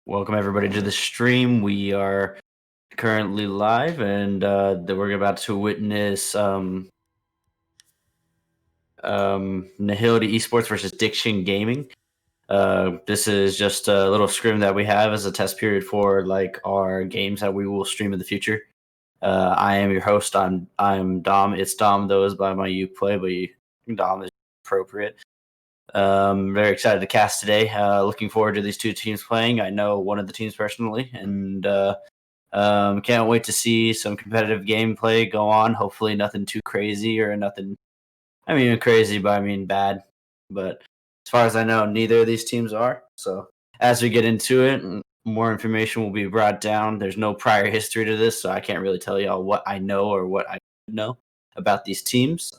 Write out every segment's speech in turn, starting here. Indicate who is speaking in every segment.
Speaker 1: Welcome everybody to the stream. We are currently live, and we're about to witness Nihility Esports versus Diction Gaming. This is just a little scrim that we have as a test period for like our games that we will stream in the future. I am your host. I'm Dom. It's Dom though, is by my Uplay, but Dom is appropriate. Very excited to cast today. Looking forward to these two teams playing. I know one of the teams personally, and can't wait to see some competitive gameplay go on. Hopefully, nothing too crazy or nothing. I mean, crazy, but I mean bad. But as far as I know, neither of these teams are. So as we get into it, more information will be brought down. There's no prior history to this, so I can't really tell y'all what I know or what I know about these teams.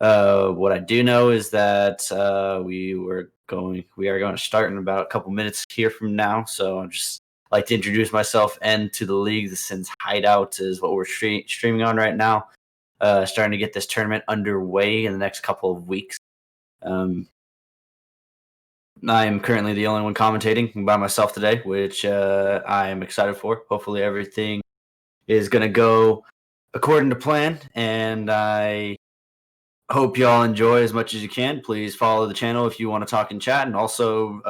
Speaker 1: What I do know is that we are going to start in about a couple minutes here from now. So I'm just like to introduce myself and to the league, since Hideout is what we're streaming on right now. Starting to get this tournament underway in the next couple of weeks. I am currently the only one commentating by myself today, which I am excited for. Hopefully everything is going to go according to plan, and I hope y'all enjoy as much as you can. Please follow the channel if you want to talk in chat, and also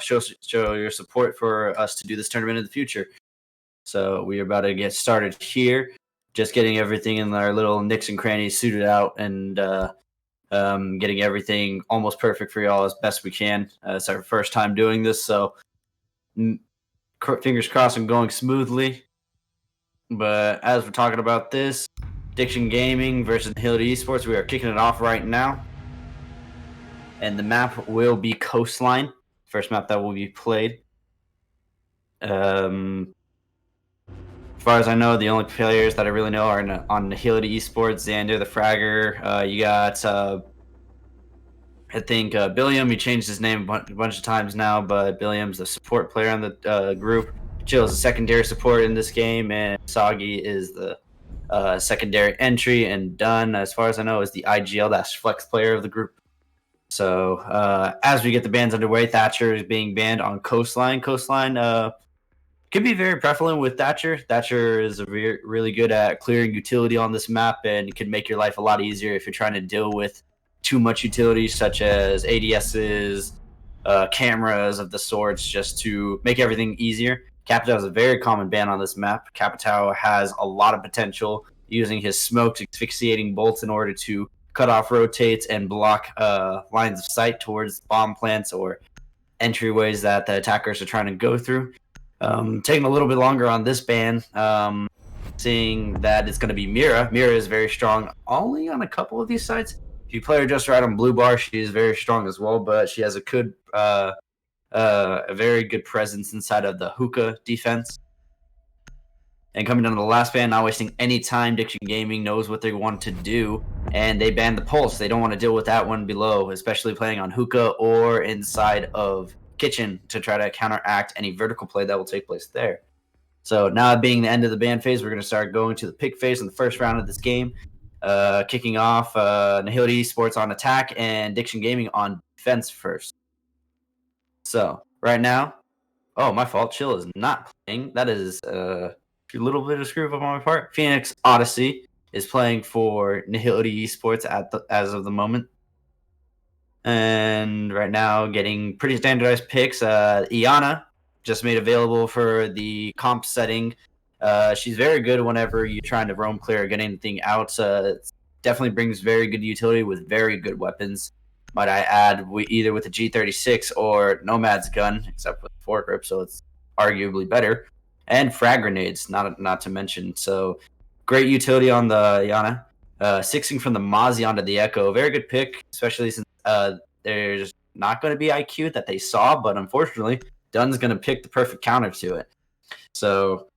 Speaker 1: show your support for us to do this tournament in the future. So we are about to get started here, just getting everything in our little nicks and crannies suited out, and getting everything almost perfect for y'all as best we can. It's our first time doing this, so fingers crossed and going smoothly. But as we're talking about this, Diction Gaming versus Nihility Esports, we are kicking it off right now. And the map will be Coastline, first map that will be played. As far as I know, the only players that I really know are on Nihility Esports, Xander, the Fragger. You got, I think, Billiam. He changed his name a bunch of times now, but Billiam's the support player on the group. Chill is a secondary support in this game, and Soggy is the secondary entry, and Dunn, as far as I know, is the IGL-flex player of the group. So as we get the bans underway, Thatcher is being banned on Coastline. Coastline could be very prevalent with Thatcher. Thatcher is really good at clearing utility on this map, and can make your life a lot easier if you're trying to deal with too much utility, such as ADSs, cameras of the sorts, just to make everything easier. Capitao is a very common ban on this map. Capitao has a lot of potential, using his smoked asphyxiating bolts in order to cut off rotates and block lines of sight towards bomb plants or entryways that the attackers are trying to go through. Taking a little bit longer on this ban, seeing that it's going to be Mira. Mira is very strong only on a couple of these sites. If you play her just right on Blue Bar, she is very strong as well, but she has a very good presence inside of the hookah defense. And coming down to the last ban, not wasting any time, Diction Gaming knows what they want to do, and they banned the pulse. They don't want to deal with that one below, especially playing on hookah or inside of kitchen to try to counteract any vertical play that will take place there. So now, being the end of the ban phase, we're going to start going to the pick phase in the first round of this game. Kicking off Nihility Esports on attack and Diction Gaming on defense first. So right now, oh, my fault. Chill is not playing. That is a little bit of screw up on my part. Phoenix Odyssey is playing for Nihility Esports as of the moment. And right now, getting pretty standardized picks. Iana just made available for the comp setting. She's very good whenever you're trying to roam clear or get anything out. Definitely brings very good utility with very good weapons. Might I add, either with the G36 or Nomad's gun, except with foregrip, so it's arguably better. And frag grenades, not to mention. So great utility on the Iana. Sixing from the Mozzie onto the Echo. Very good pick, especially since there's not going to be IQ that they saw, but unfortunately, Dunn's going to pick the perfect counter to it. So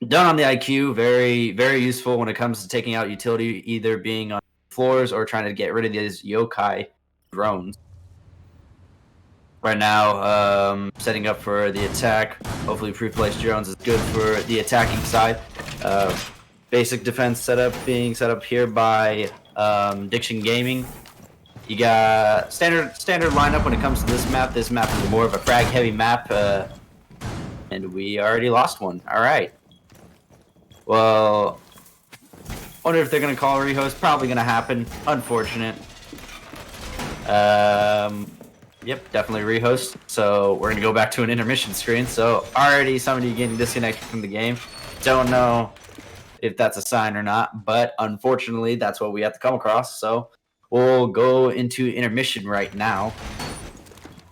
Speaker 1: Dunn on the IQ, very, very useful when it comes to taking out utility, either being on floors or trying to get rid of these yokai drones. Right now, setting up for the attack. Hopefully pre-placed drones is good for the attacking side. Basic defense setup being set up here by Diction Gaming. You got standard lineup when it comes to this map. This map is more of a frag heavy map, and we already lost one. All right. Well, wonder if they're gonna call a rehost. Probably gonna happen. Unfortunate. Yep, definitely rehost. So we're gonna go back to an intermission screen. So already somebody getting disconnected from the game. Don't know if that's a sign or not, but unfortunately that's what we have to come across. So we'll go into intermission right now.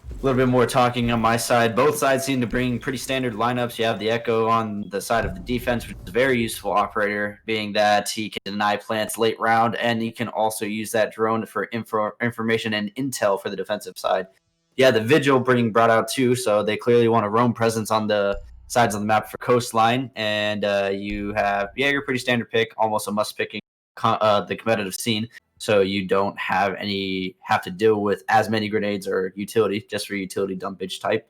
Speaker 1: A little bit more talking on my side. Both sides seem to bring pretty standard lineups. You have the Echo on the side of the defense, which is a very useful operator, being that he can deny plants late round, and he can also use that drone for information and intel for the defensive side. Yeah, the Vigil brought out too, so they clearly want a roam presence on the sides of the map for coastline. And you have Jaeger, pretty standard pick, almost a must picking the competitive scene. So you don't have to deal with as many grenades or utility, just for utility dumpage type.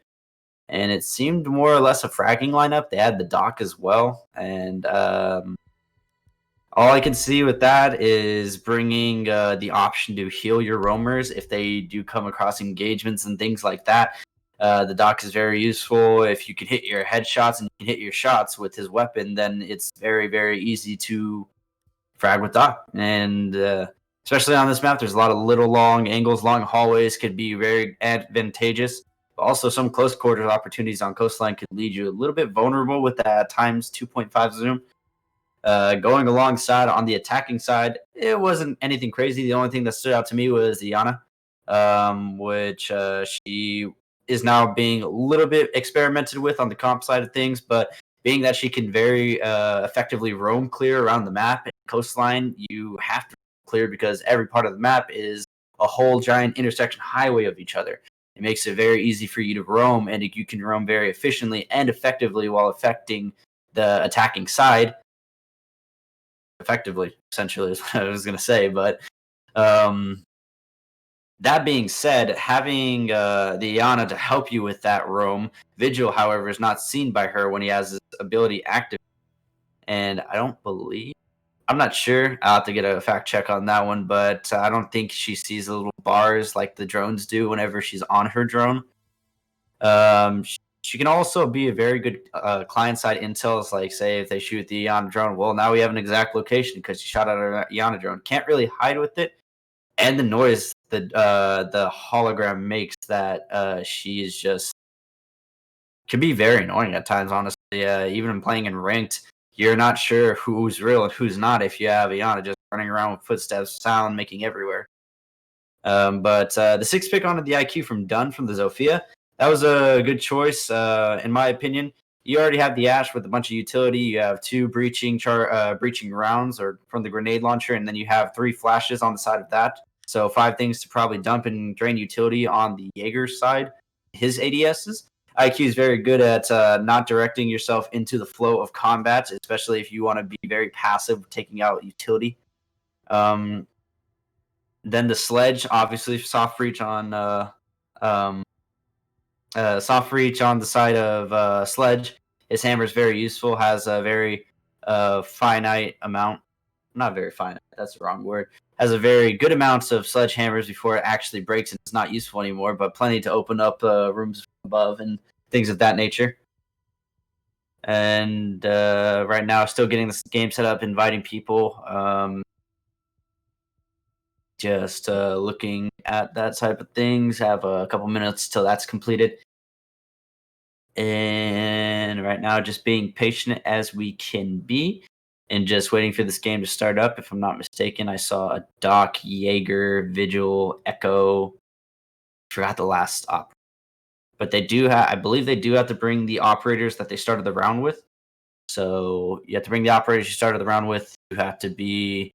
Speaker 1: And it seemed more or less a fragging lineup. They had the dock as well. And all I can see with that is bringing the option to heal your roamers if they do come across engagements and things like that. The dock is very useful. If you can hit your headshots and you can hit your shots with his weapon, then it's very, very easy to frag with dock. And especially on this map, there's a lot of little long angles, long hallways could be very advantageous. But also, some close quarters opportunities on coastline could lead you a little bit vulnerable with that times 2.5 zoom. Going alongside on the attacking side, it wasn't anything crazy. The only thing that stood out to me was Iana, which she is now being a little bit experimented with on the comp side of things, but being that she can very effectively roam clear around the map and coastline, you have to clear because every part of the map is a whole giant intersection highway of each other. It makes it very easy for you to roam, and you can roam very efficiently and effectively while affecting the attacking side. Effectively, essentially, is what I was going to say. But that being said, having the Iana to help you with that roam, Vigil, however, is not seen by her when he has his ability active. And I'm not sure. I'll have to get a fact check on that one, but I don't think she sees the little bars like the drones do whenever she's on her drone. She can also be a very good client-side intel. It's like, say, if they shoot the Iana drone, well, now we have an exact location because she shot at her Iana drone. Can't really hide with it. And the noise that the hologram makes that she is just can be very annoying at times, honestly. Even playing in ranked, you're not sure who's real and who's not if you have Iana just running around with footsteps, sound making everywhere. But the sixth pick onto the IQ from Dunn from the Zofia, that was a good choice, in my opinion. You already have the Ash with a bunch of utility. You have two breaching rounds or from the grenade launcher, and then you have 3 flashes on the side of that. So 5 things to probably dump and drain utility on the Jaeger's side, his ADSs. IQ is very good at not directing yourself into the flow of combat, especially if you want to be very passive, taking out utility. Then the sledge, obviously, soft reach on the side of sledge. His hammer is very useful. Has a very finite amount. Not very finite. That's the wrong word. Has a very good amount of sledgehammers before it actually breaks and it's not useful anymore, but plenty to open up rooms above and things of that nature. And right now, still getting this game set up, inviting people. Just looking at that type of things. Have a couple minutes till that's completed. And right now, just being patient as we can be and just waiting for this game to start up. If I'm not mistaken, I saw a Doc, Jaeger, Vigil, Echo. Forgot the last op. But they do have, I believe they do have to bring the operators that they started the round with. So you have to bring the operators you started the round with. You have to be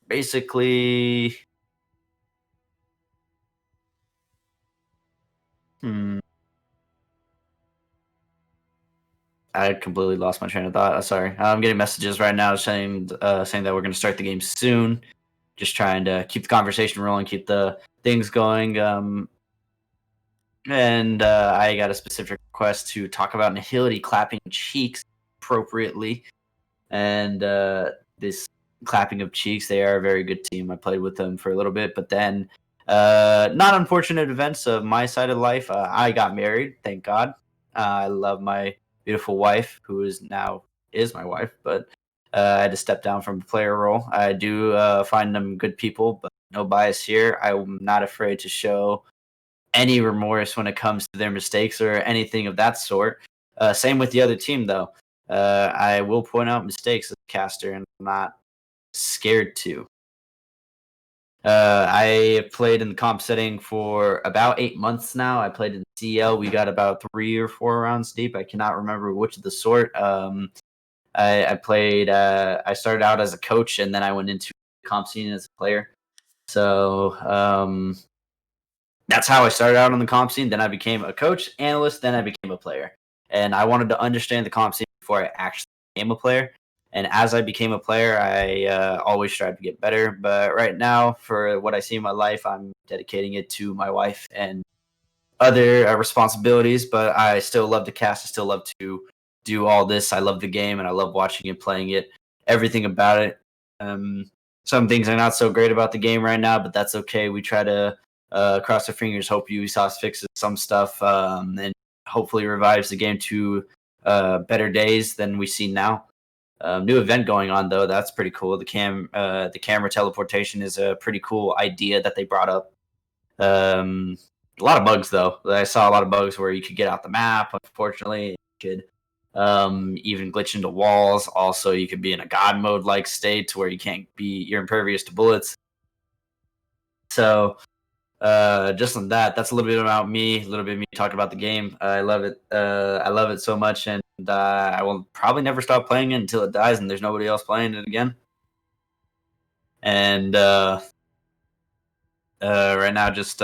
Speaker 1: basically I completely lost my train of thought. Sorry. I'm getting messages right now saying that we're going to start the game soon. Just trying to keep the conversation rolling, keep the things going. And I got a specific request to talk about Nihility clapping cheeks appropriately. And this clapping of cheeks. They are a very good team. I played with them for a little bit, but then not unfortunate events of my side of life. I got married, thank God. I love my beautiful wife, who is my wife, but I had to step down from the player role. I do find them good people, but no bias here. I'm not afraid to show any remorse when it comes to their mistakes or anything of that sort. Same with the other team, though. I will point out mistakes as a caster, and I'm not scared to. I played in the comp setting for about 8 months now. I played in CL. We got about 3 or 4 rounds deep. I cannot remember which of the sort. I played. I started out as a coach, and then I went into the comp scene as a player. So that's how I started out on the comp scene. Then I became a coach, analyst. Then I became a player, and I wanted to understand the comp scene before I actually became a player. And as I became a player, I always strive to get better. But right now, for what I see in my life, I'm dedicating it to my wife and other responsibilities. But I still love to cast. I still love to do all this. I love the game, and I love watching it, playing it, everything about it. Some things are not so great about the game right now, but that's okay. We try to cross our fingers, hope Ubisoft fixes some stuff, and hopefully revives the game to better days than we see now. New event going on though. That's pretty cool. The camera teleportation is a pretty cool idea that they brought up. A lot of bugs though. I saw a lot of bugs where you could get out the map. Unfortunately, you could even glitch into walls. Also, you could be in a god mode like state where you're impervious to bullets. So just on that, that's a little bit about me, a little bit of me talking about the game. I love it. I love it so much, and I will probably never stop playing it until it dies and there's nobody else playing it again. And right now, just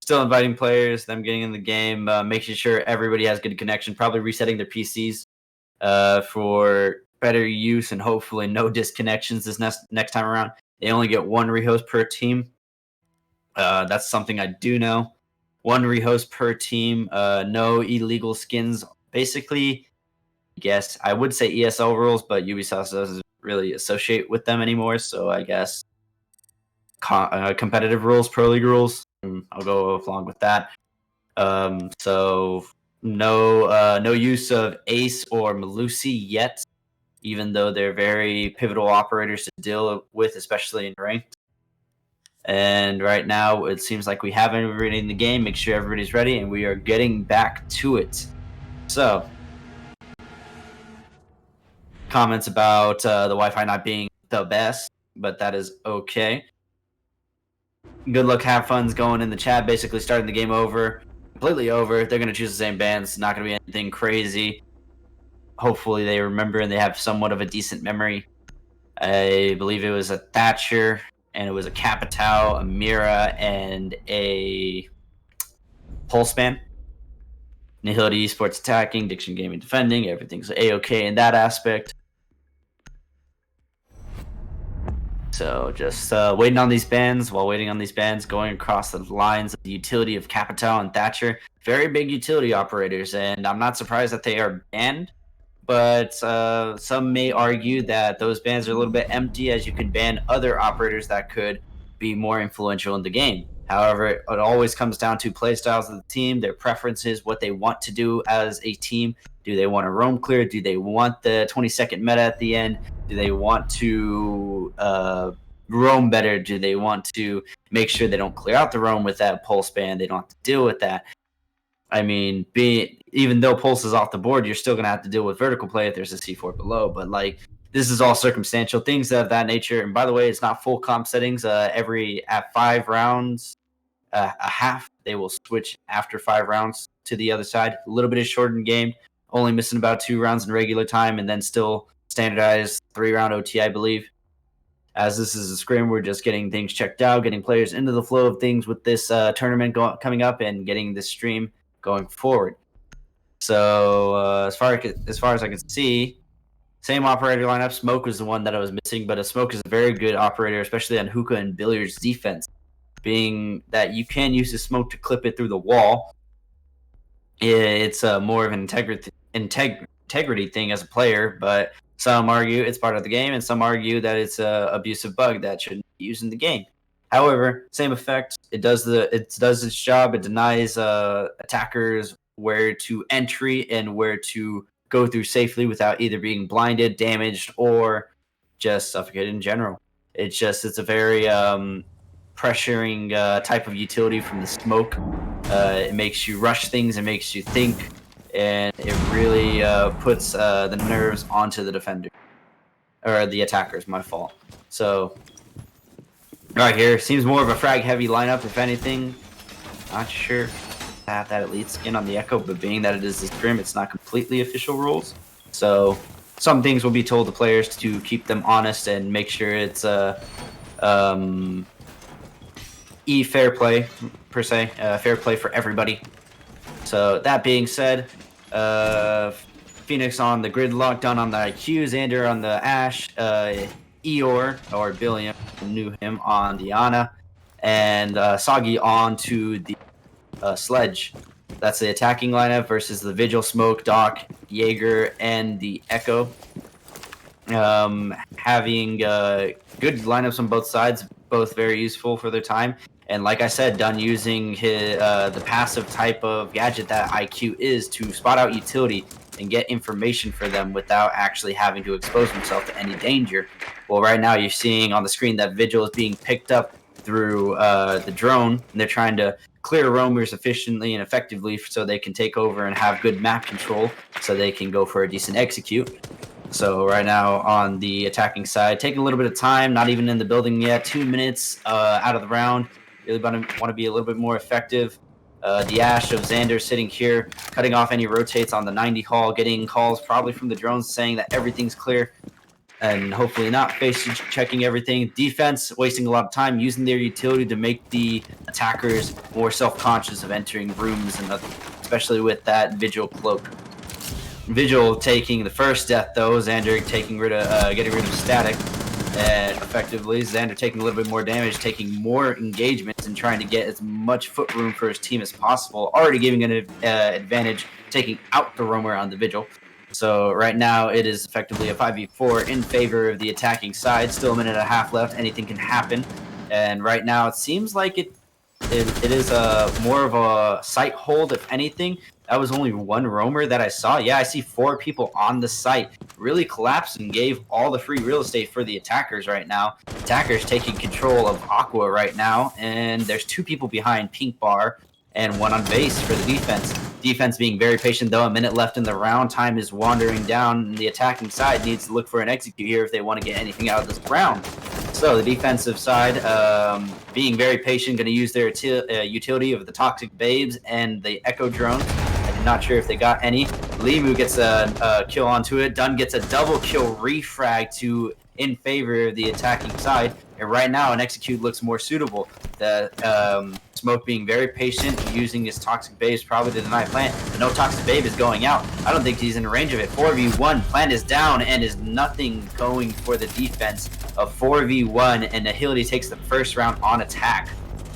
Speaker 1: still inviting players, them getting in the game, making sure everybody has good connection, probably resetting their PCs for better use and hopefully no disconnections this next time around. They only get 1 rehost per team. That's something I do know. 1 rehost per team. No illegal skins. Basically, I guess I would say ESL rules, but Ubisoft doesn't really associate with them anymore. So I guess competitive rules, pro league rules. I'll go along with that. So no use of Ace or Melusi yet, even though they're very pivotal operators to deal with, especially in ranked. And right now, it seems like we have everybody in the game. Make sure everybody's ready, and we are getting back to it. So, comments about the Wi-Fi not being the best, but that is okay. Good luck, have fun's going in the chat. Basically, starting the game over, completely over. They're going to choose the same bands. It's not going to be anything crazy. Hopefully, they remember and they have somewhat of a decent memory. I believe it was a Thatcher, and it was a Capitao, a Mira, and a Pulseman. Nihility Esports attacking, Diction Gaming defending. Everything's A-okay in that aspect. So just waiting on these bans. While waiting on these bans, going across the lines of the utility of Capitao and Thatcher. Very big utility operators, and I'm not surprised that they are banned. But some may argue that those bans are a little bit empty, as you can ban other operators that could be more influential in the game. However, it always comes down to play styles of the team, their preferences, what they want to do as a team. Do they want to roam clear? Do they want the 20-second meta at the end? Do they want to roam better? Do they want to make sure they don't clear out the roam with that pulse ban? They don't have to deal with that. I mean, even though pulse is off the board, you're still going to have to deal with vertical play if there's a C4 below. But like, this is all circumstantial things of that nature. And by the way, it's not full comp settings. At 5 rounds, a half, they will switch after 5 rounds to the other side. A little bit of shortened game, only missing about 2 rounds in regular time, and then still standardized 3-round OT, I believe. As this is a scrim, we're just getting things checked out, getting players into the flow of things with this tournament coming up, and getting this stream going forward. So as far as I can see, same operator lineup. Smoke was the one that I was missing, but Smoke is a very good operator, especially on hookah and billiards defense, being that you can use the smoke to clip it through the wall. It's more of an integrity thing as a player, but Some argue it's part of the game, and some argue that it's a abusive bug that shouldn't be used in the game. However, same effect. It does its job. It denies attackers where to entry and where to go through safely without either being blinded, damaged, or just suffocated in general. It's a very pressuring type of utility from the smoke. It makes you rush things. It makes you think, and it really puts the nerves onto the defender or the attackers. My fault. So right here seems more of a frag heavy lineup, if anything. Not sure that elite skin on the Echo, but being that it is the SCRIM, it's not completely official rules. So some things will be told to players to keep them honest and make sure it's fair play per se, fair play for everybody. So that being said, Phoenix on the gridlock, done on the IQ, Xander on the Ash, Eeyore or Billiam, knew him on the Ana, and Soggy on to the Sledge. That's the attacking lineup versus the Vigil, Smoke, Doc, Jaeger, and the Echo. Having good lineups on both sides, both very useful for their time. And like I said, done using the passive type of gadget that IQ is to spot out utility and get information for them without actually having to expose himself to any danger. Well, right now you're seeing on the screen that Vigil is being picked up through the drone, and they're trying to clear roamers efficiently and effectively so they can take over and have good map control so they can go for a decent execute. So right now on the attacking side, taking a little bit of time, not even in the building yet, 2 minutes out of the round. Really want to be a little bit more effective. The Ash of Xander sitting here, cutting off any rotates on the 90 hall, getting calls probably from the drones saying that everything's clear, and hopefully not face checking everything. Defense wasting a lot of time using their utility to make the attackers more self-conscious of entering rooms, and especially with that Vigil cloak. Vigil taking the first death though, Xander getting rid of static, and effectively Xander taking a little bit more damage, taking more engagements, and trying to get as much foot room for his team as possible. Already giving an advantage, taking out the roamer on the Vigil. So right now it is effectively a 5v4 in favor of the attacking side. Still a minute and a half left. Anything can happen. And right now it seems like it is more of a site hold, if anything. That was only one roamer that I saw. Yeah, I see 4 people on the site. Really collapsed and gave all the free real estate for the attackers right now. Attackers taking control of Aqua right now. And there's 2 people behind Pink Bar and 1 on base for the defense. Defense being very patient though. A minute left in the round. Time is wandering down. And the attacking side needs to look for an execute here if they want to get anything out of this round. So the defensive side being very patient, going to use their utility of the Toxic Babes and the Echo Drone. I'm not sure if they got any. Limu gets a kill onto it. Dunn gets a double kill refrag in favor of the attacking side. And right now, an execute looks more suitable. The Smoke being very patient, using his Toxic Babes probably to deny plant. But no Toxic Babe is going out. I don't think he's in range of it. 4v1, plant is down, and is nothing going for the defense of 4v1. And Nihility takes the first round on attack.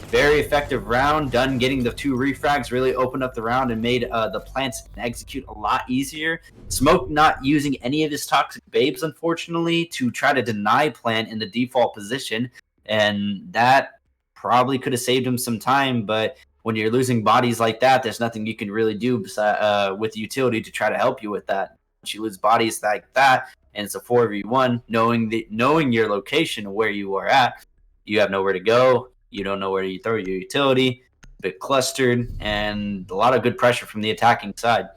Speaker 1: Very effective round. Dunn getting the 2 refrags really opened up the round and made the plants execute a lot easier. Smoke not using any of his Toxic Babes, unfortunately, to try to deny plant in the default position. And that probably could have saved him some time, but when you're losing bodies like that, there's nothing you can really do with utility to try to help you with that. Once you lose bodies like that, and it's a 4v1, knowing your location where you are at, you have nowhere to go. You don't know where you throw your utility, a bit clustered, and a lot of good pressure from the attacking side.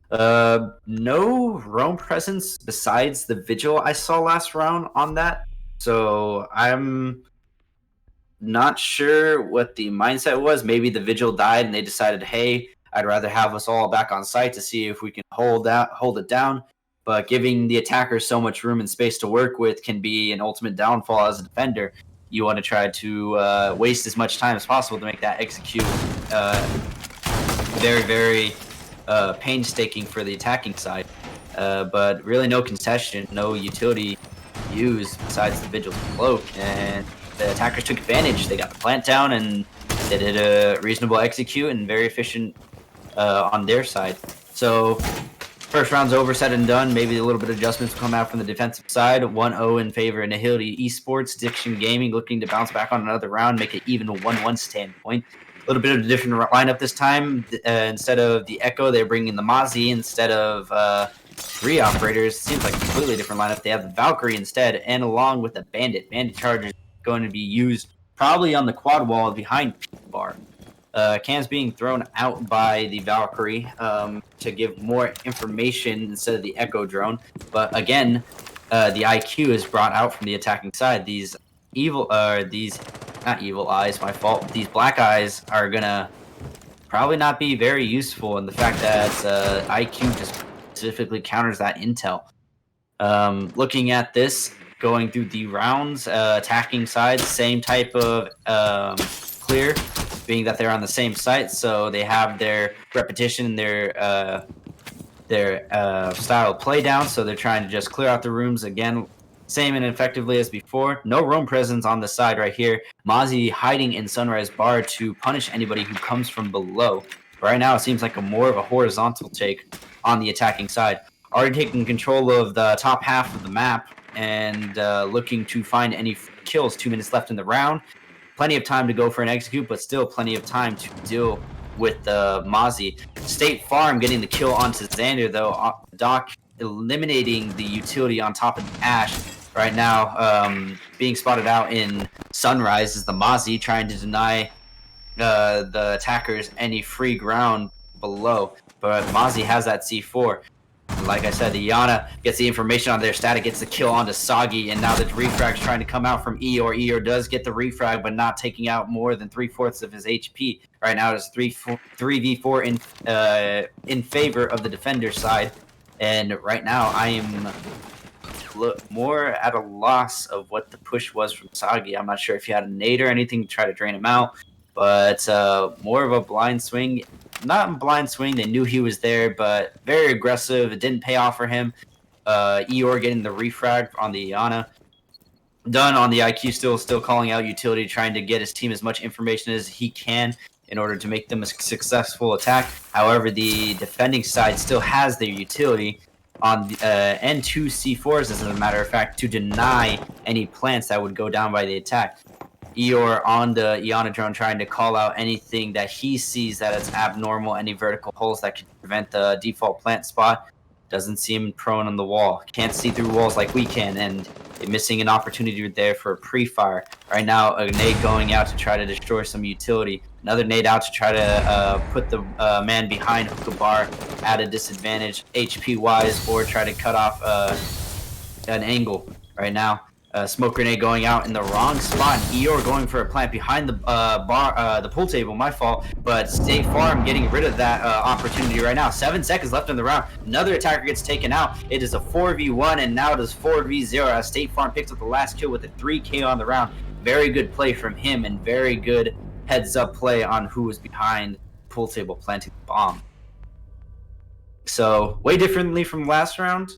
Speaker 1: No roam presence besides the Vigil I saw last round on that, so I'm not sure what the mindset was. Maybe the Vigil died and they decided, hey, I'd rather have us all back on site to see if we can hold it down. But giving the attacker so much room and space to work with can be an ultimate downfall as a defender. You want to try to waste as much time as possible to make that execute very, very painstaking for the attacking side. But really no concession, no utility used besides the Vigil's cloak. And the attackers took advantage. They got the plant down and they did a reasonable execute and very efficient on their side. So First round's over, said and done. Maybe a little bit of adjustments will come out from the defensive side. 1-0 in favor of Nihility Esports. Diction Gaming looking to bounce back on another round, make it even a 1-1 standpoint. A little bit of a different lineup this time. Instead of the Echo, they're bringing the Mozzie. Instead of 3 operators, seems like a completely different lineup. They have the Valkyrie instead, and along with the Bandit. Bandit charge is going to be used probably on the quad wall behind Bar. Cam's being thrown out by the Valkyrie to give more information instead of the Echo drone. But again, the IQ is brought out from the attacking side. These not evil eyes, my fault. These black eyes are gonna probably not be very useful in the fact that IQ just specifically counters that intel. Looking at this, going through the rounds, attacking side, same type of clear, being that they're on the same site, so they have their repetition, their style of play down, so they're trying to just clear out the rooms again, same and effectively as before. No roam presence on the side right here. Mozzie hiding in Sunrise Bar to punish anybody who comes from below. Right now, it seems like more of a horizontal take on the attacking side. Already taking control of the top half of the map and looking to find any kills. 2 minutes left in the round. Plenty of time to go for an execute, but still plenty of time to deal with Mozzie. State Farm getting the kill onto Xander, though. Doc eliminating the utility on top of the Ash. Right now, being spotted out in Sunrise is the Mozzie, trying to deny the attackers any free ground below. But Mozzie has that C4. Like I said, the Iana gets the information on their static, gets the kill onto Soggy, and now the refrag's trying to come out from Eeyore. Eeyore does get the refrag, but not taking out more than 3/4 of his HP. Right now, it's 3v4 in favor of the defender side. And right now, I am more at a loss of what the push was from Soggy. I'm not sure if he had a nade or anything to try to drain him out, but more of a blind swing. Not a blind swing, they knew he was there, but very aggressive. It didn't pay off for him. Eeyore getting the refrag on the Iana. Done on the IQ, still calling out utility, trying to get his team as much information as he can in order to make them a successful attack. However, the defending side still has their utility on and 2 C4s, as a matter of fact, to deny any plants that would go down by the attack. Eeyore on the Iana drone trying to call out anything that he sees that is abnormal, any vertical holes that could prevent the default plant spot. Doesn't seem prone on the wall. Can't see through walls like we can, and missing an opportunity there for a pre-fire. Right now, a nade going out to try to destroy some utility. Another nade out to try to put the man behind Hookah Bar at a disadvantage HP-wise, or try to cut off an angle. Right now, smoke grenade going out in the wrong spot. Eeyore going for a plant behind the the pool table. My fault. But State Farm getting rid of that opportunity right now. 7 seconds left in the round. Another attacker gets taken out. It is a 4v1, and now it is 4v0 as State Farm picks up the last kill with a 3K on the round. Very good play from him, and very good heads-up play on who was behind pool table planting the bomb. So, way differently from last round.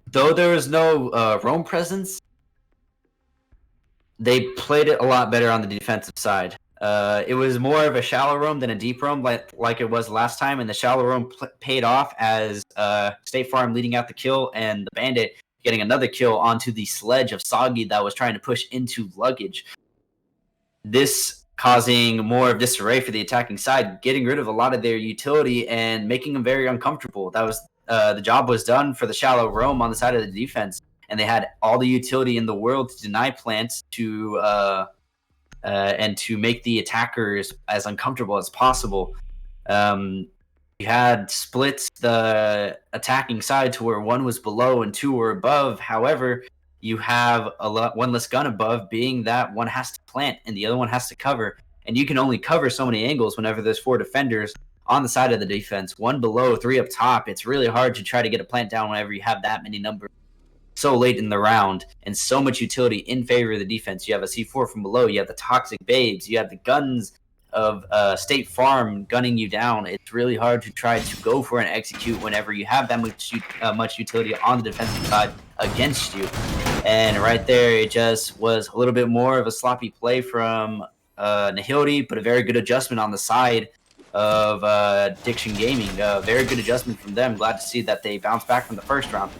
Speaker 1: Though there was no roam presence, they played it a lot better on the defensive side. It was more of a shallow roam than a deep roam like it was last time, and the shallow roam paid off as State Farm leading out the kill and the Bandit getting another kill onto the sledge of Soggy that was trying to push into luggage. This causing more of disarray for the attacking side, getting rid of a lot of their utility and making them very uncomfortable. That was the job was done for the shallow roam on the side of the defense, and they had all the utility in the world to deny plants to and to make the attackers as uncomfortable as possible. You had split the attacking side to where 1 was below and 2 were above. However, you have one less gun above, being that 1 has to plant and the other 1 has to cover. And you can only cover so many angles whenever there's 4 defenders on the side of the defense. 1 below, 3 up top. It's really hard to try to get a plant down whenever you have that many numbers so late in the round and so much utility in favor of the defense. You have a C4 from below. You have the Toxic Babes. You have the guns of State Farm gunning you down. It's really hard to try to go for an execute whenever you have that much utility on the defensive side against you. And right there, it just was a little bit more of a sloppy play from Nihility, but a very good adjustment on the side of Diction Gaming. Very good adjustment from them. Glad to see that they bounced back from the first round.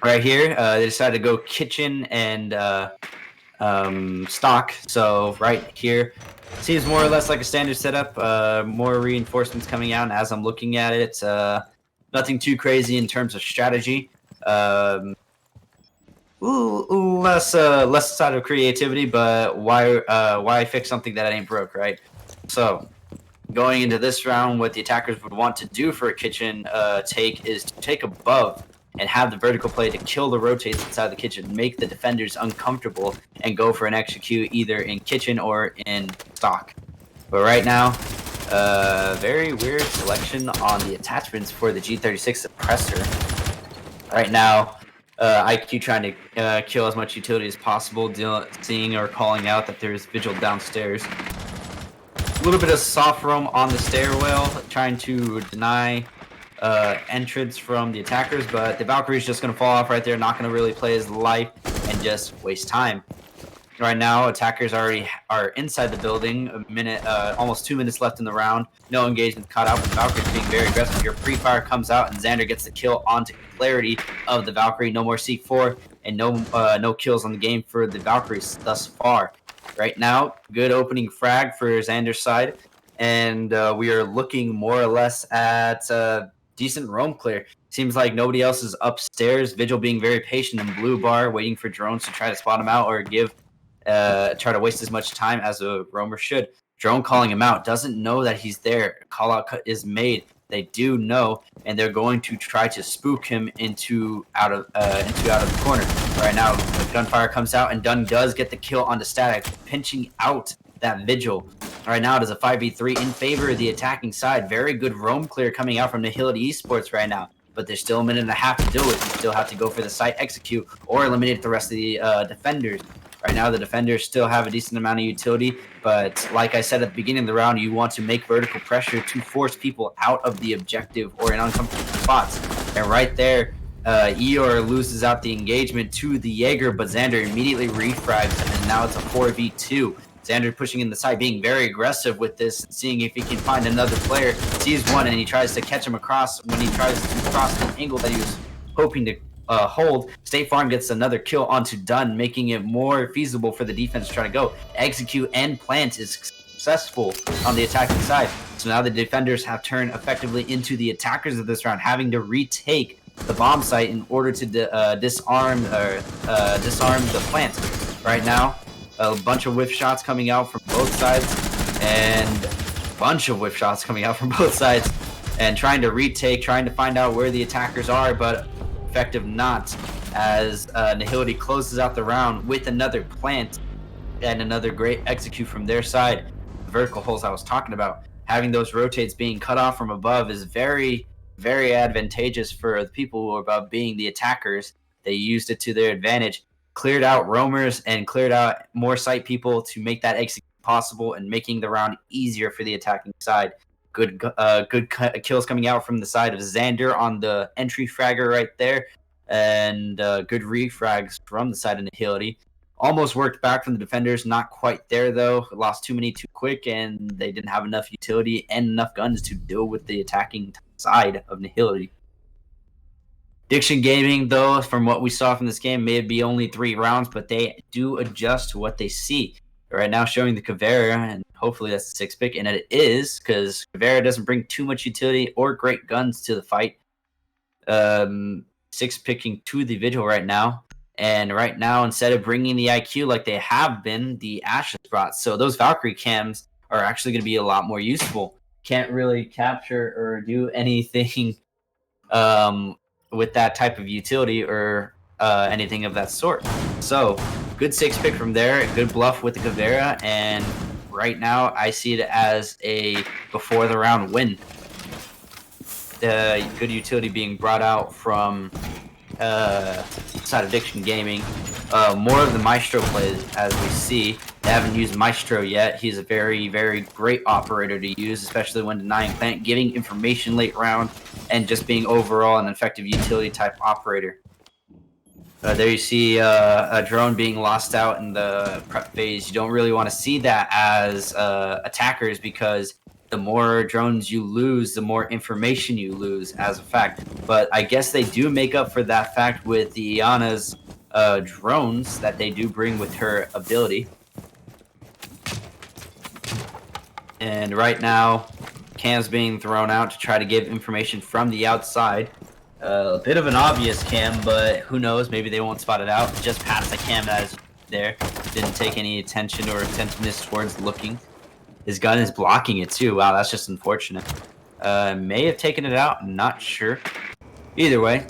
Speaker 1: Right here, they decided to go kitchen and stock. So right here seems more or less like a standard setup. More reinforcements coming out, and as I'm looking at it, nothing too crazy in terms of strategy. Less side of creativity, but why fix something that ain't broke, right? So going into this round, what the attackers would want to do for a kitchen take is to take above and have the vertical play to kill the rotates inside the kitchen, make the defenders uncomfortable, and go for an execute either in kitchen or in stock. But right now, very weird selection on the attachments for the G36 suppressor. Right now, IQ trying to kill as much utility as possible, seeing or calling out that there's vigil downstairs. A little bit of soft roam on the stairwell, trying to deny entrance from the attackers, but the Valkyrie's just going to fall off right there, not going to really play his life and just waste time. Right now, attackers already are inside the building. Almost 2 minutes left in the round. No engagement caught out, but the Valkyrie's being very aggressive. Your pre-fire comes out, and Xander gets the kill onto clarity of the Valkyrie. No more C4, and no kills on the game for the Valkyries thus far. Right now, good opening frag for Xander's side, and we are looking more or less at decent roam clear. Seems like nobody else is upstairs. Vigil being very patient in blue bar, waiting for drones to try to spot him out or try to waste as much time as a roamer should. Drone calling him out, doesn't know that he's there. Call out is made. They do know, and they're going to try to spook him into out of the corner. Right now, the gunfire comes out, and Dunn does get the kill on the static, pinching out that Vigil. Right now, it is a 5v3 in favor of the attacking side. Very good roam clear coming out from Nihility Esports right now, but there's still a minute and a half to do it. You still have to go for the site execute or eliminate the rest of the defenders. Right now, the defenders still have a decent amount of utility, but like I said at the beginning of the round, you want to make vertical pressure to force people out of the objective or in uncomfortable spots. And right there, Eeyore loses out the engagement to the Jaeger, but Xander immediately refrags, and now it's a 4v2. Xander pushing in the side, being very aggressive with this, seeing if he can find another player. Sees one, and he tries to catch him across. When he tries to cross the angle that he was hoping to hold, State Farm gets another kill onto Dunn, making it more feasible for the defense to try to go. Execute and plant is successful on the attacking side. So now the defenders have turned effectively into the attackers of this round, having to retake the bomb site in order to disarm the plant. Right now, a bunch of whiff shots coming out from both sides, and trying to retake, trying to find out where the attackers are, but effective not, as Nihility closes out the round with another plant and another great execute from their side. The vertical holes I was talking about, having those rotates being cut off from above is very, very advantageous for the people who are above being the attackers. They used it to their advantage, cleared out roamers and cleared out more site people to make that execute possible and making the round easier for the attacking side. Good kills coming out from the side of Xander on the entry fragger right there, and good refrags from the side of Nihility. Almost worked back from the defenders, not quite there though. Lost too many too quick, and they didn't have enough utility and enough guns to deal with the attacking side of Nihility. Diction Gaming, though, from what we saw from this game, may be only 3 rounds, but they do adjust to what they see. Right now showing the Caveira, and hopefully that's the 6th pick, and it is, because Caveira doesn't bring too much utility or great guns to the fight. 6th picking to the Vigil right now, and right now, instead of bringing the IQ like they have been, the Ashes brought. So those Valkyrie cams are actually going to be a lot more useful. Can't really capture or do anything with that type of utility or anything of that sort. So good 6th pick from there, a good bluff with the Caveira, and right now I see it as a before the round win. The good utility being brought out from side of Diction Gaming. More of the Maestro plays, as we see. They haven't used Maestro yet. He's a very, very great operator to use, especially when denying plant, giving information late round, and just being overall an effective utility type operator. There you see a drone being lost out in the prep phase. You don't really want to see that as attackers, because the more drones you lose, the more information you lose as a fact. But I guess they do make up for that fact with the Iana's drones that they do bring with her ability. And right now, Cam's being thrown out to try to give information from the outside. A bit of an obvious cam, but who knows? Maybe they won't spot it out. Just past the cam that is there. Didn't take any attention or attentiveness towards looking. His gun is blocking it too. Wow, that's just unfortunate. May have taken it out. I'm not sure. Either way,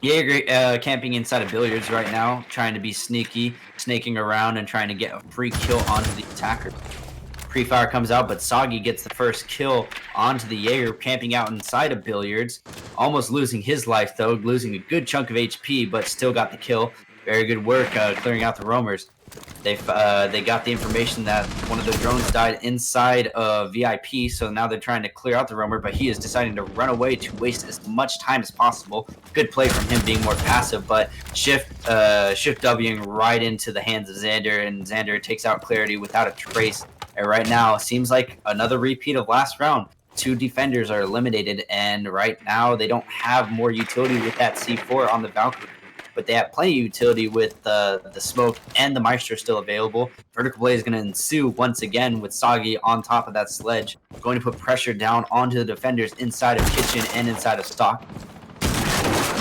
Speaker 1: Jaeger camping inside of billiards right now, trying to be sneaky, snaking around and trying to get a free kill onto the attacker. Pre-fire comes out, but Soggy gets the first kill onto the Jaeger, camping out inside of billiards. Almost losing his life, though, losing a good chunk of HP, but still got the kill. Very good work clearing out the roamers. They got the information that one of the drones died inside of VIP, so now they're trying to clear out the roamer, but he is deciding to run away to waste as much time as possible. Good play from him being more passive, but shift Wing right into the hands of Xander, and Xander takes out Clarity without a trace. And right now, it seems like another repeat of last round. 2 defenders are eliminated, and right now they don't have more utility with that C4 on the Valkyrie. But they have plenty of utility with the smoke and the Maestro still available. Vertical play is going to ensue once again with Soggy on top of that sledge, going to put pressure down onto the defenders inside of kitchen and inside of stock.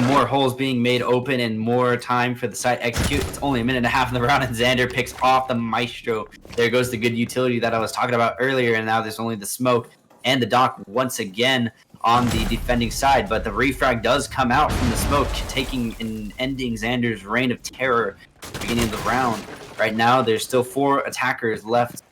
Speaker 1: More holes being made open and more time for the site execute. It's only a minute and a half in the round, and Xander picks off the Maestro. There goes the good utility that I was talking about earlier, and now there's only the smoke and the dock once again on the defending side. But the refrag does come out from the smoke, taking and ending Xander's reign of terror at the beginning of the round. Right now, there's still 4 attackers left.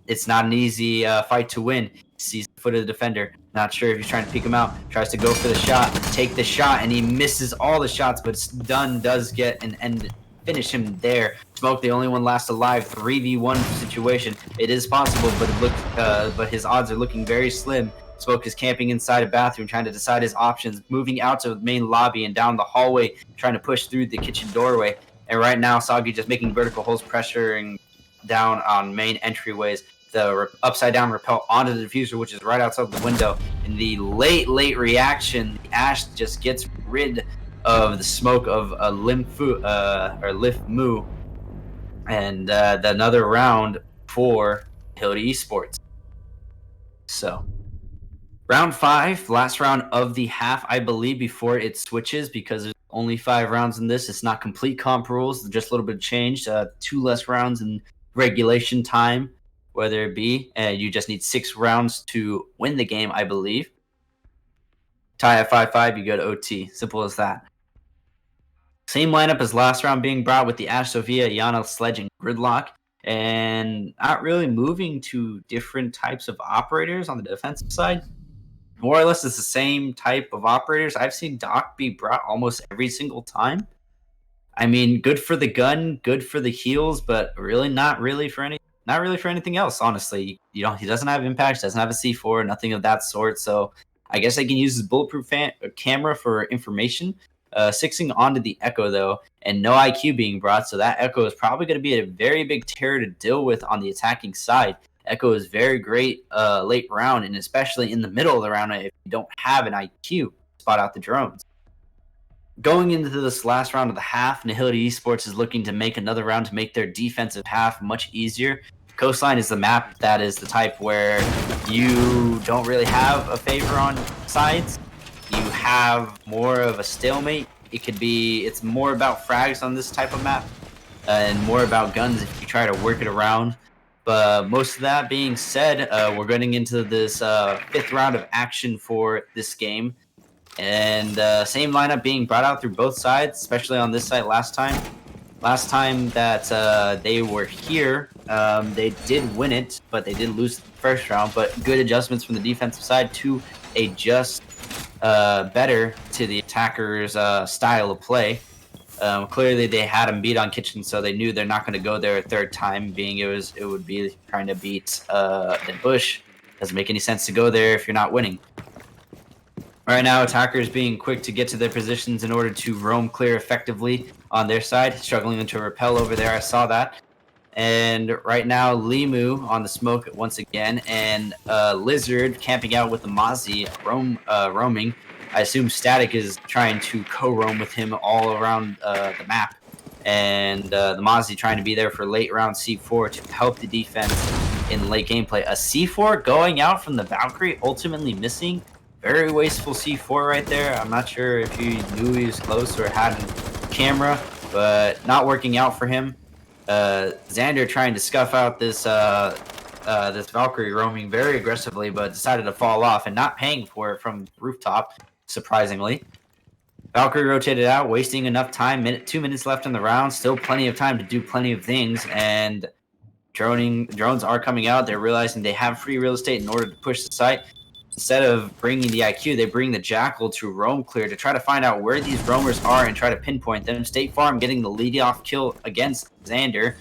Speaker 1: It's not an easy fight to win. Sees the foot of the defender. Not sure if he's trying to peek him out. Tries to go for the shot. Take the shot, and he misses all the shots, but Stun does get an end. Finish him there. Smoke, the only one last alive. 3v1 situation. It is possible, but his odds are looking very slim. Smoke is camping inside a bathroom, trying to decide his options, moving out to the main lobby and down the hallway, trying to push through the kitchen doorway. And right now, Soggy just making vertical holes, pressuring down on main entryways. The upside down repel onto the diffuser, which is right outside the window. In the late reaction, the Ash just gets rid of the smoke of a Lift Moo, and another round for Nihility Esports. So, round 5, last round of the half, I believe, before it switches, because there's only 5 rounds in this. It's not complete comp rules, just a little bit changed. 2 less rounds in regulation time, whether it be, you just need 6 rounds to win the game, I believe. Tie at 5-5, you go to OT. Simple as that. Same lineup as last round being brought with the Ash, Sophia, Iana, Sledge, and Gridlock. And not really moving to different types of operators on the defensive side. More or less, it's the same type of operators. I've seen Doc be brought almost every single time. I mean, good for the gun, good for the heals, but really not really for anything else, honestly. He doesn't have impact, doesn't have a C4, nothing of that sort. So I guess I can use his bulletproof camera for information. 6ing onto the Echo, though, and no IQ being brought, so that Echo is probably going to be a very big terror to deal with on the attacking side. Echo is very great late round, and especially in the middle of the round if you don't have an IQ, spot out the drones. Going into this last round of the half, Nihility Esports is looking to make another round to make their defensive half much easier. Coastline is the map that is the type where you don't really have a favor on sides. You have more of a stalemate. It's more about frags on this type of map and more about guns if you try to work it around. But most of that being said, we're getting into this 5th round of action for this game. And same lineup being brought out through both sides, especially on this side last time. Last time that they were here, they did win it, but they did lose the first round. But good adjustments from the defensive side to adjust better to the attacker's style of play. Clearly, they had him beat on kitchen, so they knew they're not going to go there a 3rd time. Being it would be trying to beat the bush. Doesn't make any sense to go there if you're not winning. Right now, attackers being quick to get to their positions in order to roam clear effectively on their side, struggling to repel over there. I saw that. And right now, Limu on the smoke once again, and Lizard camping out with the Mozzie roaming. I assume Static is trying to co-roam with him all around the map, and the Mozzie trying to be there for late round C4 to help the defense in late gameplay. A C4 going out from the Valkyrie, ultimately missing. Very wasteful C4 right there. I'm not sure if he knew he was close or had a camera, but not working out for him. Xander trying to scuff out this this Valkyrie roaming very aggressively, but decided to fall off and not paying for it from rooftop, surprisingly. Valkyrie rotated out, wasting enough time. 2 minutes left in the round. Still plenty of time to do plenty of things, and drones are coming out. They're realizing they have free real estate in order to push the site. Instead of bringing the IQ, they bring the Jackal to roam clear to try to find out where these roamers are and try to pinpoint them. State Farm getting the lead-off kill against Xander.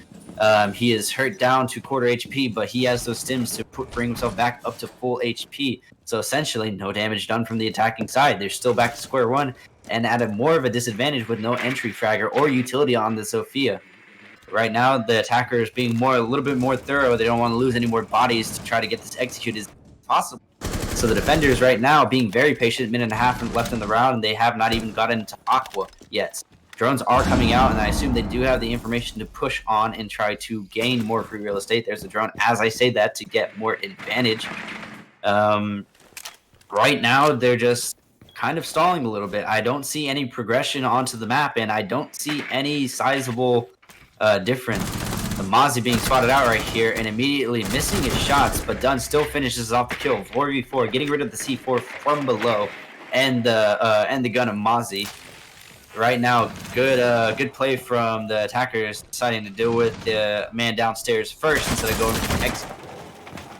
Speaker 1: He is hurt down to quarter HP, but he has those stims to bring himself back up to full HP. So essentially, no damage done from the attacking side. They're still back to square one and at a more of a disadvantage with no entry fragger or utility on the Sophia. Right now, the attacker is being a little bit more thorough. They don't want to lose any more bodies to try to get this executed as possible. So the defenders right now being very patient, minute and a half left in the round, and they have not even gotten into Aqua yet. Drones are coming out, and I assume they do have the information to push on and try to gain more free real estate. There's a drone, as I say that, to get more advantage. Right now, they're just kind of stalling a little bit. I don't see any progression onto the map, and I don't see any sizable difference. The Mozzie being spotted out right here and immediately missing his shots, but Dunn still finishes off the kill. 4v4, getting rid of the C4 from below, and the gun of Mozzie. Right now, good play from the attackers, deciding to deal with the man downstairs first instead of going for the exit.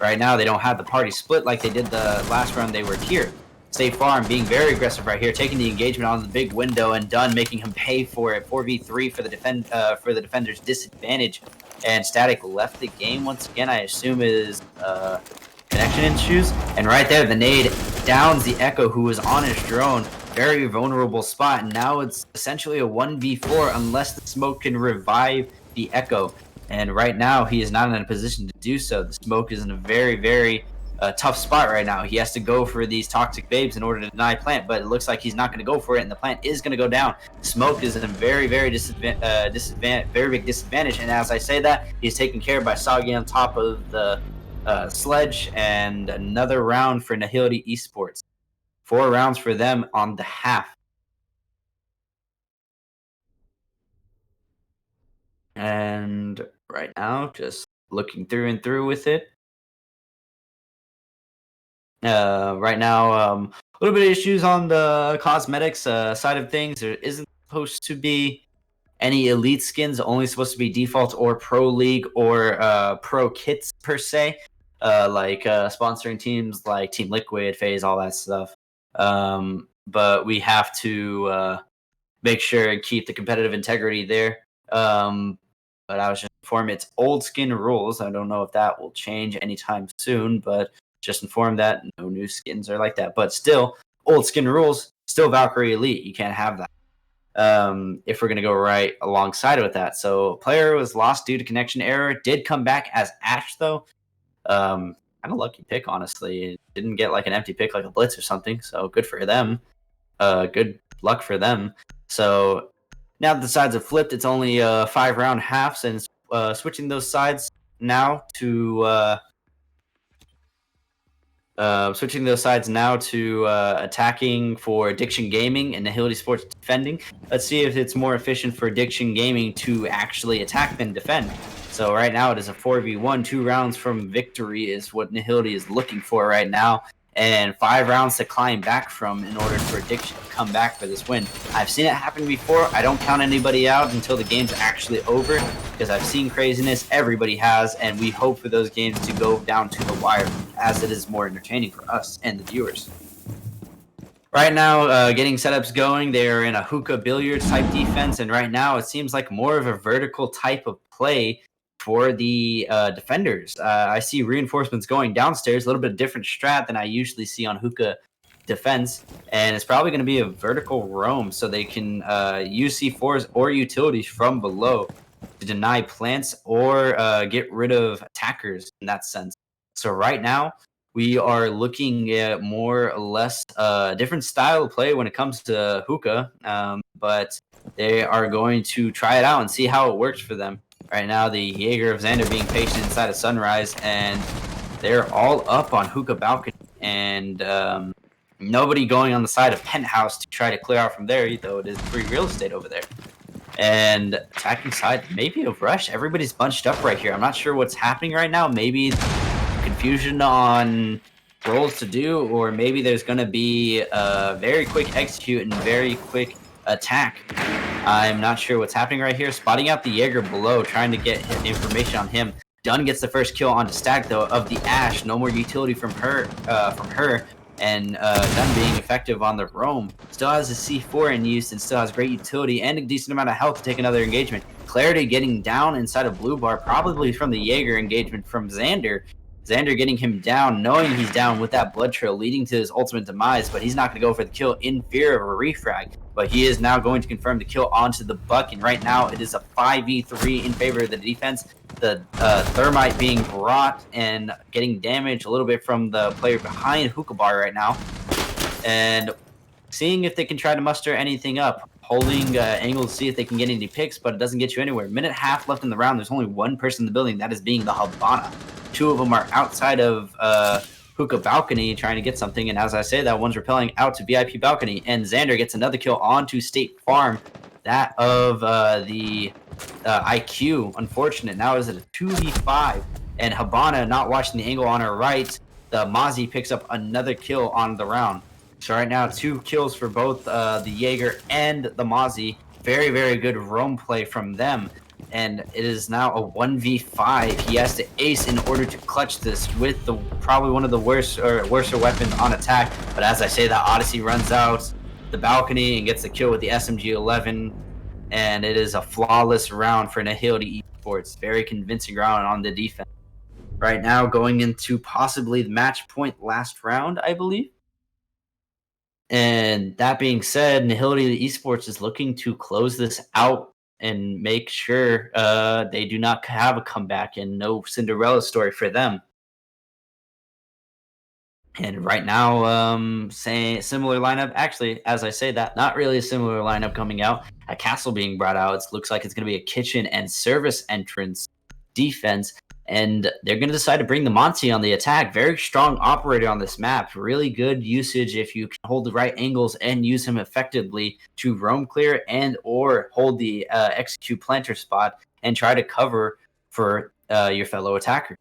Speaker 1: Right now, they don't have the party split like they did the last round they were here. State Farm being very aggressive right here, taking the engagement on the big window, and Dunn making him pay for it. 4v3 for the defender's disadvantage, and Static left the game once again. I assume is connection issues, and right there the nade downs the Echo, who was on his drone. Very vulnerable spot, and now it's essentially a 1v4 unless the smoke can revive the Echo. And right now he is not in a position to do so. The smoke is in a very tough spot right now. He has to go for these toxic babes in order to deny plant, but it looks like he's not going to go for it, and the plant is going to go down. Smoke is in a very big disadvantage, and as I say that, he's taken care of by Soggy on top of the sledge, and another round for Nihility Esports. 4 rounds for them on the half. And right now, just looking through and through with it. Right now, a little bit of issues on the cosmetics side of things. There isn't supposed to be any elite skins, only supposed to be default or pro league or pro kits per se, like sponsoring teams like Team Liquid, FaZe, all that stuff. But we have to make sure and keep the competitive integrity there. But I was just informed it's old skin rules. I don't know if that will change anytime soon, but just informed that no new skins are like that. But still, old skin rules, still Valkyrie Elite. You can't have that. If we're going to go right alongside with that. So player was lost due to connection error. Did come back as Ash, though. Kind of lucky pick, honestly. It didn't get like an empty pick like a Blitz or something. So good for them. Good luck for them. So now that the sides have flipped, it's only 5-round halves, and switching those sides now to attacking for Diction Gaming and Nihility Sports defending. Let's see if it's more efficient for Diction Gaming to actually attack than defend. So right now it is a 4v1, 2 rounds from victory is what Nihility is looking for right now, and 5 rounds to climb back from in order for Diction to come back for this win. I've seen it happen before. I don't count anybody out until the game's actually over, because I've seen craziness. Everybody has, and we hope for those games to go down to the wire, as it is more entertaining for us and the viewers. Right now, getting setups going, they're in a hookah billiards type defense, and right now it seems like more of a vertical type of play for the defenders. I see reinforcements going downstairs, a little bit different strat than I usually see on hookah defense, and it's probably going to be a vertical roam so they can use C4s or utilities from below. to deny plants or get rid of attackers in that sense. So right now, we are looking at more or less different style of play when it comes to hookah, but they are going to try it out and see how it works for them. Right now, the Jaeger of Xander being patient inside of Sunrise, and they're all up on hookah balcony, and nobody going on the side of Penthouse to try to clear out from there, though it is free real estate over there. And attacking side, maybe a rush. Everybody's bunched up right here. I'm not sure what's happening right now. Maybe confusion on roles to do, or maybe there's going to be a very quick execute and very quick attack. I'm not sure what's happening right here. Spotting out the Jaeger below, trying to get information on him. Dunn gets the first kill onto Stack, though, of the Ash. No more utility from her. And Dunn being effective on the roam. Still has a C4 in use and still has great utility and a decent amount of health to take another engagement. Clarity getting down inside of Blue Bar, probably from the Jaeger engagement from Xander. Xander getting him down, knowing he's down with that blood trail, leading to his ultimate demise, but he's not going to go for the kill in fear of a refrag. But he is now going to confirm the kill onto the Buck, and right now it is a 5v3 in favor of the defense. The Thermite being brought and getting damage a little bit from the player behind Hookah Bar right now. And seeing if they can try to muster anything up. Holding angle to see if they can get any picks, but it doesn't get you anywhere. Minute half left in the round. There's only one person in the building, that is being the Habana. Two of them are outside of Hookah Balcony trying to get something, and as I say that, one's repelling out to VIP Balcony, and Xander gets another kill onto State Farm. That of the IQ. Unfortunate. Now is it a 2v5, and Habana not watching the angle on her right. The Mozzie picks up another kill on the round. So right now, 2 kills for both the Jaeger and the Mozzie. Very, very good roam play from them. And it is now a 1v5. He has to ace in order to clutch this with the probably one of the worser weapons on attack. But as I say, that Odyssey runs out the balcony and gets the kill with the SMG-11. And it is a flawless round for Nihility Esports. Very convincing round on the defense. Right now, going into possibly the match point last round, I believe. And that being said, Nihility Esports is looking to close this out and make sure they do not have a comeback and no Cinderella story for them. And right now, say similar lineup. Actually, as I say that, not really a similar lineup coming out. A castle being brought out. It looks like it's going to be a kitchen and service entrance defense. And they're going to decide to bring the Monty on the attack. Very strong operator on this map. Really good usage if you can hold the right angles and use him effectively to roam clear and or hold the execute planter spot and try to cover for your fellow attacker.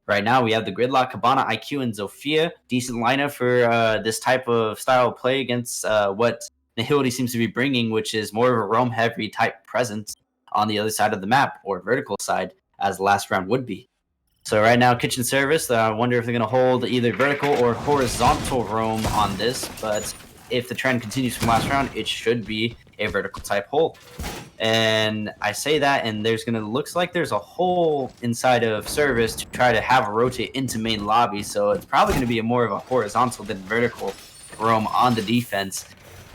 Speaker 1: Right now, we have the Gridlock, Cabana, IQ, and Zofia. Decent lineup for this type of style of play against what Nihility seems to be bringing, which is more of a roam-heavy type presence on the other side of the map, or vertical side, as the last round would be. So right now, kitchen service, I wonder if they're going to hold either vertical or horizontal roam on this, but if the trend continues from last round, it should be a vertical type hold. And I say that, and looks like there's a hole inside of service to try to have a rotate into main lobby, so it's probably going to be more of a horizontal than vertical roam on the defense.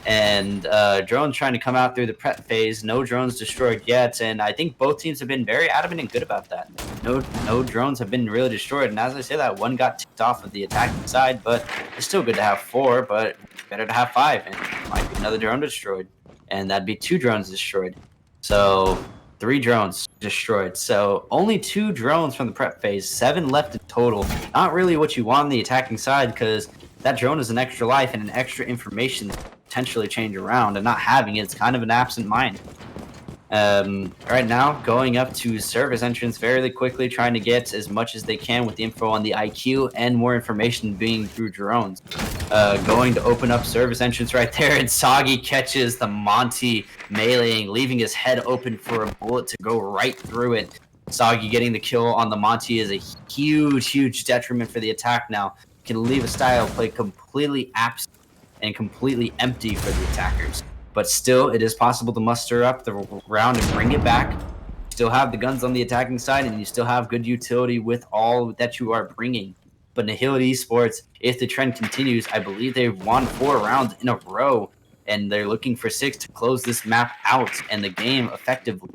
Speaker 1: And drones trying to come out through the prep phase. No drones destroyed yet, and I think both teams have been very adamant and good about that. No drones have been really destroyed, and as I say that, one got ticked off of the attacking side, but it's still good to have 4, but better to have 5, and might be another drone destroyed, and that'd be 2 drones destroyed. So 3 drones destroyed. So only 2 drones from the prep phase, 7 left in total. Not really what you want on the attacking side, because that drone is an extra life and an extra information to potentially change around, and not having it's kind of an absent mind. Right now, going up to service entrance fairly quickly, trying to get as much as they can with the info on the IQ and more information being through drones. Going to open up service entrance right there, and Soggy catches the Monty meleeing, leaving his head open for a bullet to go right through it. Soggy getting the kill on the Monty is a huge detriment for the attack now. Can leave a style play completely absent and completely empty for the attackers. But still, it is possible to muster up the round and bring it back. You still have the guns on the attacking side, and you still have good utility with all that you are bringing. But Nihility Esports, if the trend continues, I believe they've won 4 rounds in a row, and they're looking for 6 to close this map out and the game effectively.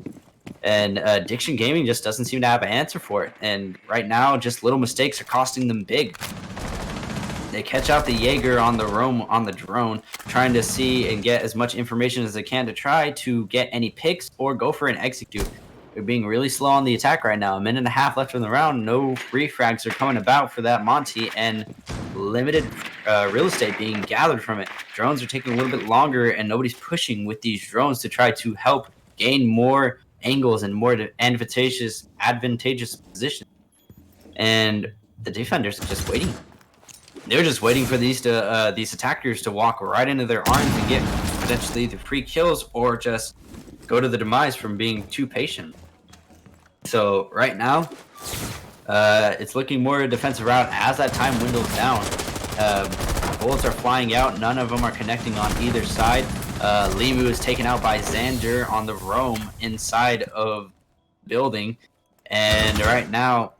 Speaker 1: And Diction Gaming just doesn't seem to have an answer for it. And right now, just little mistakes are costing them big. They catch out the Jaeger on the drone, trying to see and get as much information as they can to try to get any picks or go for an execute. They're being really slow on the attack right now. A minute and a half left in the round. No refrags are coming about for that Monty, and limited real estate being gathered from it. Drones are taking a little bit longer, and nobody's pushing with these drones to try to help gain more angles and more advantageous positions. And the defenders are just waiting. They're just waiting for these attackers to walk right into their arms and get potentially the free kills, or just go to the demise from being too patient. So right now, it's looking more a defensive route as that time dwindles down. Bullets are flying out. None of them are connecting on either side. Limu is taken out by Xander on the roam inside of building. And right now,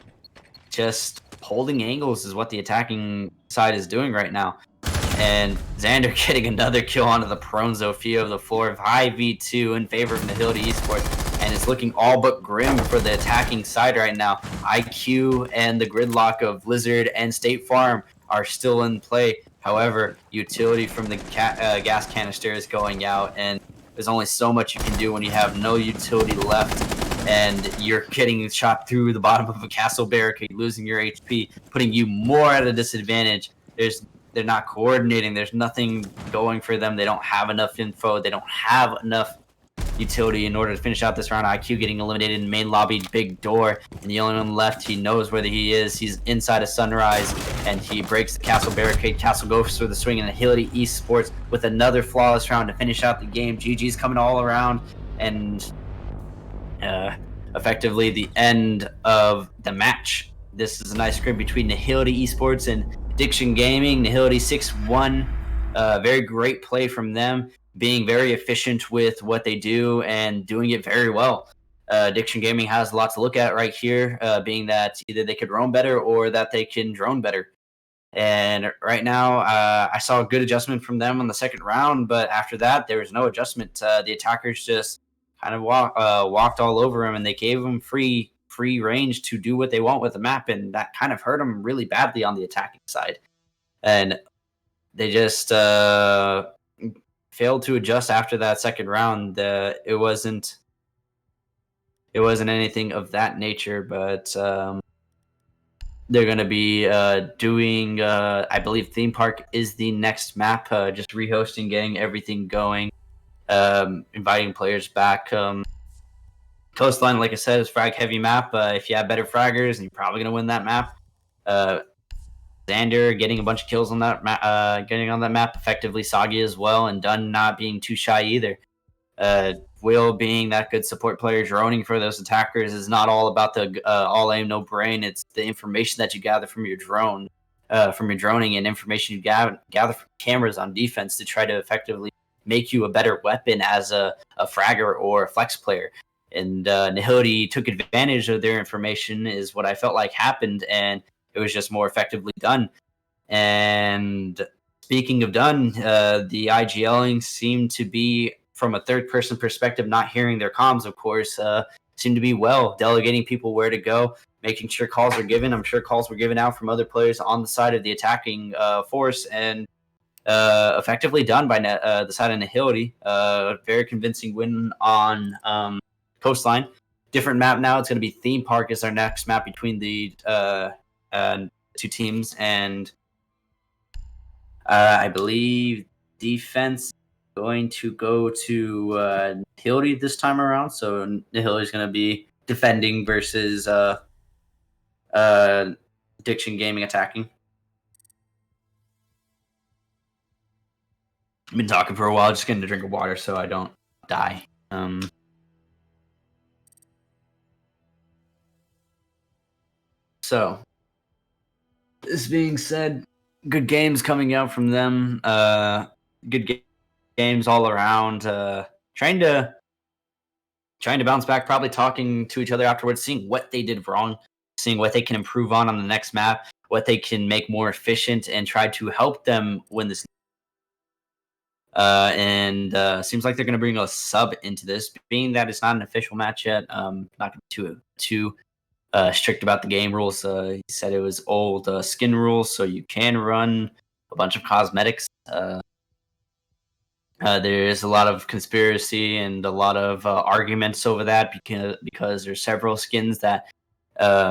Speaker 1: just holding angles is what the attacking side is doing right now. And Xander getting another kill onto the prone Zofia of the floor of 5v2 in favor of Nihility Esports. And it's looking all but grim for the attacking side right now. IQ and the gridlock of Blizzard and State Farm are still in play. However, utility from the gas canister is going out, and there's only so much you can do when you have no utility left, and you're getting shot through the bottom of a castle barricade, losing your HP, putting you more at a disadvantage. They're not coordinating. There's nothing going for them. They don't have enough info. They don't have enough utility in order to finish out this round. IQ getting eliminated in main lobby, big door, and the only one left, he knows where he is. He's inside of Sunrise, and he breaks the castle barricade. Castle goes for the swing, and Nihility Esports with another flawless round to finish out the game. GG's coming all around, and effectively the end of the match. This is a nice scrim between Nihility Esports and Diction Gaming. Nihility 6-1. Very great play from them, being very efficient with what they do and doing it very well. Diction Gaming has a lot to look at right here, being that either they could roam better or that they can drone better. And right now, I saw a good adjustment from them on the second round, but after that, there was no adjustment. The attackers just kind of walked all over him, and they gave him free range to do what they want with the map, and that kind of hurt them really badly on the attacking side. And they just failed to adjust after that second round. It wasn't anything of that nature, but they're going to be doing, I believe Theme Park is the next map, just rehosting, getting everything going, inviting players back. Coastline, like I said, is frag heavy map. If you have better fraggers, you're probably going to win that map. Xander getting a bunch of kills on that getting on that map effectively. Sagi as well, and Dunn not being too shy either. Will being that good support player, droning for those attackers is not all about the all aim, no brain. It's the information that you gather from your drone, from your droning, and information you gather from cameras on defense to try to effectively make you a better weapon as a fragger or a flex player. And Nihility took advantage of their information, is what I felt like happened, and it was just more effectively done. And speaking of done, the IGLing seemed to be, from a third-person perspective, not hearing their comms, of course, seemed to be well, delegating people where to go, making sure calls are given. I'm sure calls were given out from other players on the side of the attacking force, and effectively done by the side of Nihility. Very convincing win on Coastline. Different map now. It's going to be Theme Park is our next map between the two teams, and I believe defense going to go to Nihility this time around. So Nihility is going to be defending versus Diction Gaming attacking. I've been talking for a while, just getting a drink of water so I don't die. So, this being said, good games coming out from them. Good games all around. Trying to bounce back, probably talking to each other afterwards, seeing what they did wrong, seeing what they can improve on the next map, what they can make more efficient, and try to help them win this. And seems like they're going to bring a sub into this, being that it's not an official match yet. Not too strict about the game rules. He said it was old skin rules, so you can run a bunch of cosmetics. There is a lot of conspiracy and a lot of arguments over that because there's several skins that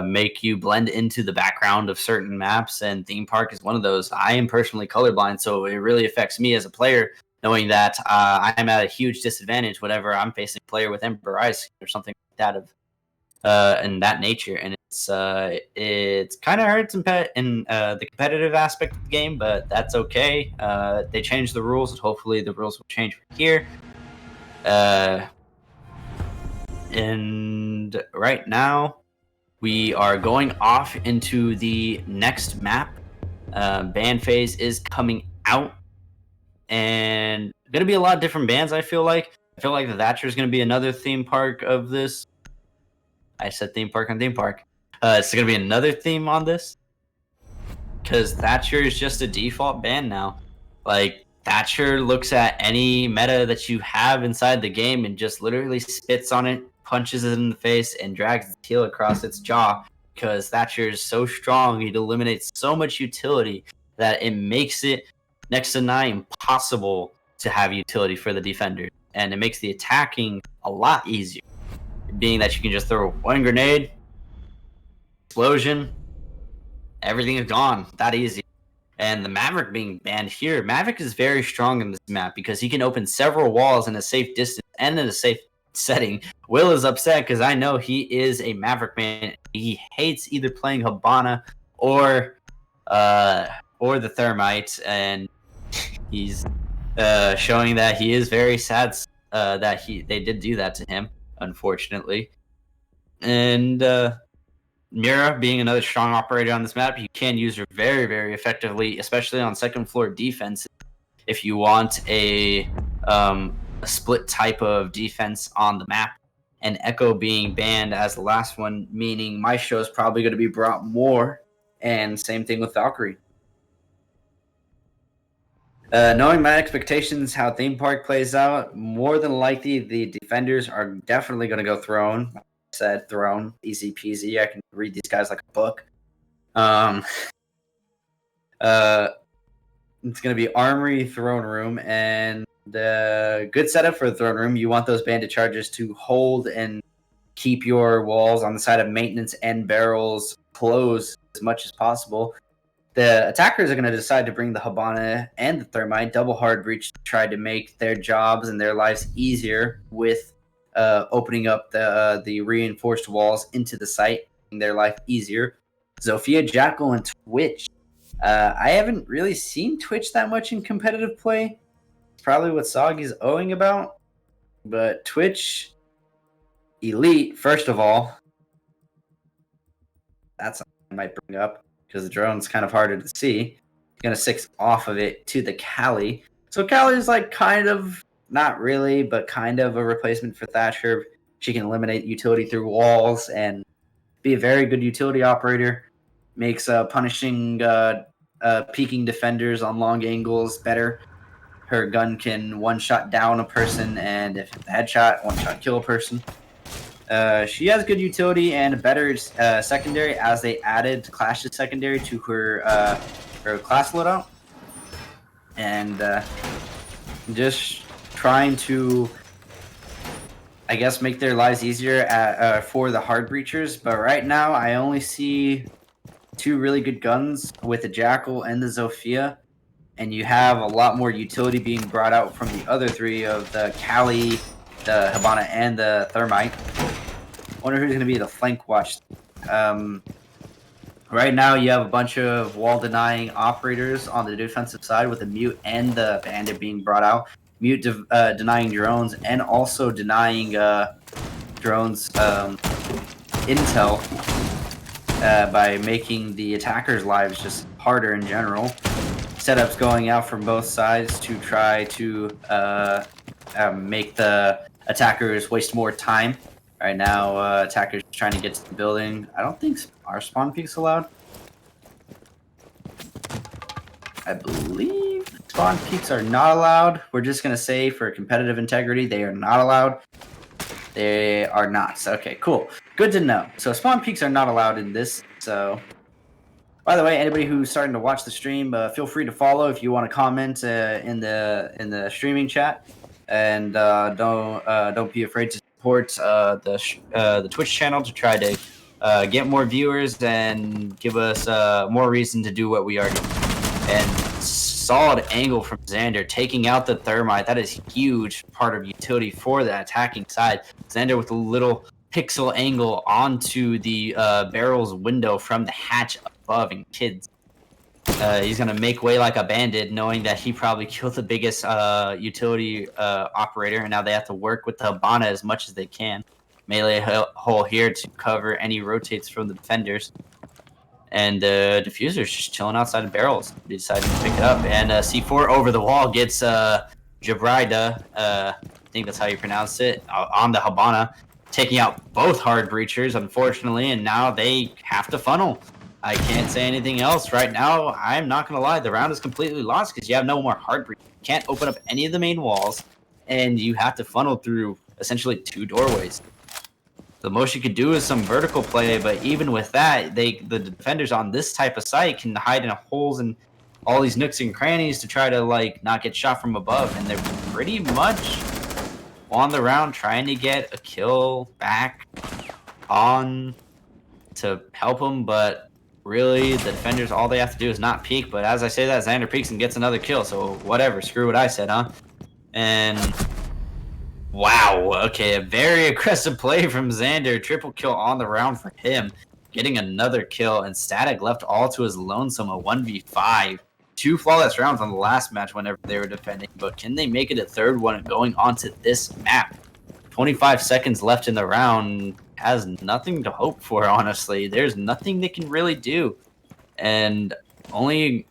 Speaker 1: make you blend into the background of certain maps, and theme park is one of those. I am personally colorblind, so it really affects me as a player, knowing that I'm at a huge disadvantage whenever I'm facing a player with Ember Eyes or something like that in that nature. And it's kind of hurts in the competitive aspect of the game, but that's okay. They changed the rules, and hopefully the rules will change from here. And right now, we are going off into the next map. Band phase is coming out, and going to be a lot of different bands. I feel like the Thatcher is going to be another theme park of this. I said theme park on theme park. It's going to be another theme on this, because Thatcher is just a default band now. Like, Thatcher looks at any meta that you have inside the game and just literally spits on it, punches it in the face, and drags its heel across its jaw, because Thatcher is so strong. It eliminates so much utility that it makes it next to nigh impossible to have utility for the defender, and it makes the attacking a lot easier, being that you can just throw one grenade, explosion, everything is gone. That easy. And the Maverick being banned here, Maverick is very strong in this map because he can open several walls in a safe distance and in a safe setting. Will is upset because I know he is a Maverick man. He hates either playing Habana or the Thermite, and he's showing that he is very sad that they did do that to him, unfortunately. And Mira being another strong operator on this map, you can use her very, very effectively, especially on second floor defense. If you want a split type of defense on the map, and Echo being banned as the last one, meaning Maestro is probably going to be brought more, and same thing with Valkyrie. Knowing my expectations, how theme park plays out, more than likely the defenders are definitely going to go throne. Said throne, easy peasy. I can read these guys like a book. It's gonna be armory, throne room, and good setup for the throne room. You want those bandit charges to hold and keep your walls on the side of maintenance and barrels closed as much as possible. The attackers are going to decide to bring the Habana and the Thermite double hard breach to try to make their jobs and their lives easier with opening up the reinforced walls into the site, making their life easier. Zofia, Jackal, and Twitch. I haven't really seen Twitch that much in competitive play. It's probably what Soggy's owing about. But Twitch, Elite, first of all, that's something I might bring up, because the drone's kind of harder to see. Gonna 6 off of it to the Kali. So Kali's like kind of, not really, but kind of a replacement for Thatcher. She can eliminate utility through walls and be a very good utility operator. Makes punishing peeking defenders on long angles better. Her gun can one-shot down a person, and if it's a headshot, one-shot kill a person. She has good utility and a better secondary, as they added Clash's secondary to her class loadout. And just trying to, I guess, make their lives easier for the hard breachers. But right now, I only see 2 really good guns with the Jackal and the Zofia. And you have a lot more utility being brought out from the other 3 of the Kali, the Habana, and the Thermite. Wonder who's going to be the flank watch. Right now, you have a bunch of wall-denying operators on the defensive side with the Mute and the Bandit being brought out. Mute denying drones, and also denying drones intel by making the attackers' lives just harder in general. Setups going out from both sides to try to make the attackers waste more time. Right now, attackers trying to get to the building. I don't think our spawn peek's allowed. I believe Spawn peaks are not allowed. We're just going to say for competitive integrity, they are not allowed. They are not. Okay, cool. Good to know. So spawn peaks are not allowed in this. So, by the way, anybody who's starting to watch the stream, feel free to follow if you want to comment in the streaming chat, and don't be afraid to support the Twitch channel to try to get more viewers and give us more reason to do what we are doing. And solid angle from Xander, taking out the thermite. That is huge part of utility for the attacking side. Xander with a little pixel angle onto the barrel's window from the hatch above, and kids. He's going to make way like a bandit, knowing that he probably killed the biggest utility operator, and now they have to work with the Habana as much as they can. Melee hole here to cover any rotates from the defenders. And the diffuser's just chilling outside of barrels. They decided to pick it up. And C4 over the wall gets Jabrida, I think that's how you pronounce it, on the Habana, taking out both hard breachers, unfortunately, and now they have to funnel. I can't say anything else right now. I'm not going to lie. The round is completely lost because you have no more hard breachers. You can't open up any of the main walls, and you have to funnel through essentially 2 doorways. The most you could do is some vertical play, but even with that, the defenders on this type of site can hide in holes and all these nooks and crannies to try to like not get shot from above, and they're pretty much on the round trying to get a kill back on to help them, but really the defenders, all they have to do is not peek. But as I say that, Xander peeks and gets another kill, so whatever, screw what I said, huh? And wow, okay, a very aggressive play from Xander. Triple kill on the round for him. Getting another kill, and Static left all to his lonesome, a 1v5. 2 flawless rounds on the last match whenever they were defending, but can they make it a third one going onto this map? 25 seconds left in the round, has nothing to hope for, honestly. There's nothing they can really do. And only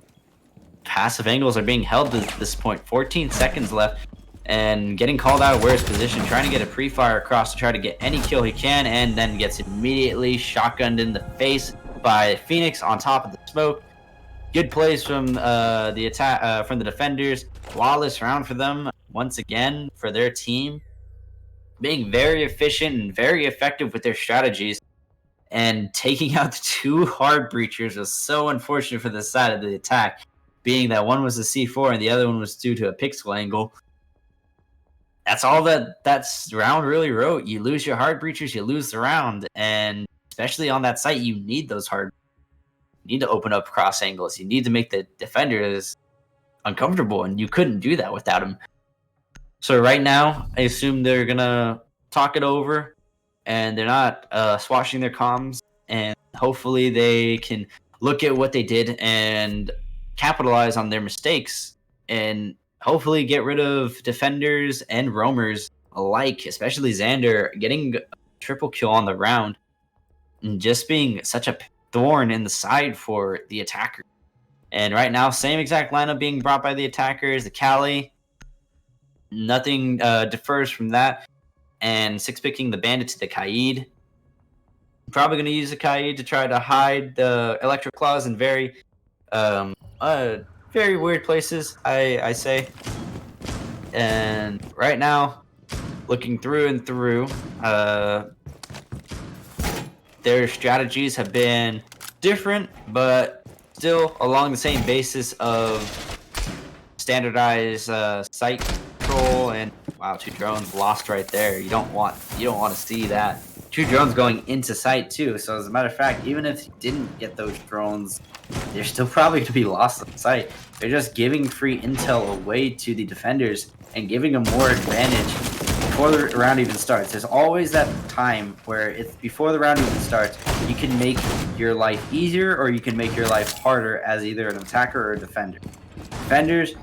Speaker 1: passive angles are being held at this point. 14 seconds left. And getting called out of where his position, trying to get a pre-fire across to try to get any kill he can, and then gets immediately shotgunned in the face by Phoenix on top of the smoke. Good plays from the attack from the defenders. Flawless round for them once again for their team, being very efficient and very effective with their strategies, and taking out the 2 hard breachers was so unfortunate for the side of the attack, being that one was a C4 and the other one was due to a pixel angle. That's all that's round really wrote. You lose your hard breachers, you lose the round, and especially on that site, you need those hard. You need to open up cross angles. You need to make the defenders uncomfortable, and you couldn't do that without him. So right now, I assume they're gonna talk it over, and they're not swashing their comms, and hopefully they can look at what they did and capitalize on their mistakes, and hopefully get rid of defenders and roamers alike, especially Xander getting a triple kill on the round and just being such a thorn in the side for the attacker. And right now, same exact lineup being brought by the attackers, the Cali. Nothing differs from that. And 6-picking the bandit to the Kaid. Probably going to use the Kaid to try to hide the electric claws in very weird places, I say. And right now, looking through and through, their strategies have been different, but still along the same basis of standardized site control. And wow, 2 drones lost right there. You don't want to see that. 2 drones going into site too. So as a matter of fact, even if you didn't get those drones, they're still probably going to be lost on site. They're just giving free intel away to the defenders and giving them more advantage before the round even starts. There's always that time where it's before the round even starts, you can make your life easier or you can make your life harder as either an attacker or a defender. Defenders,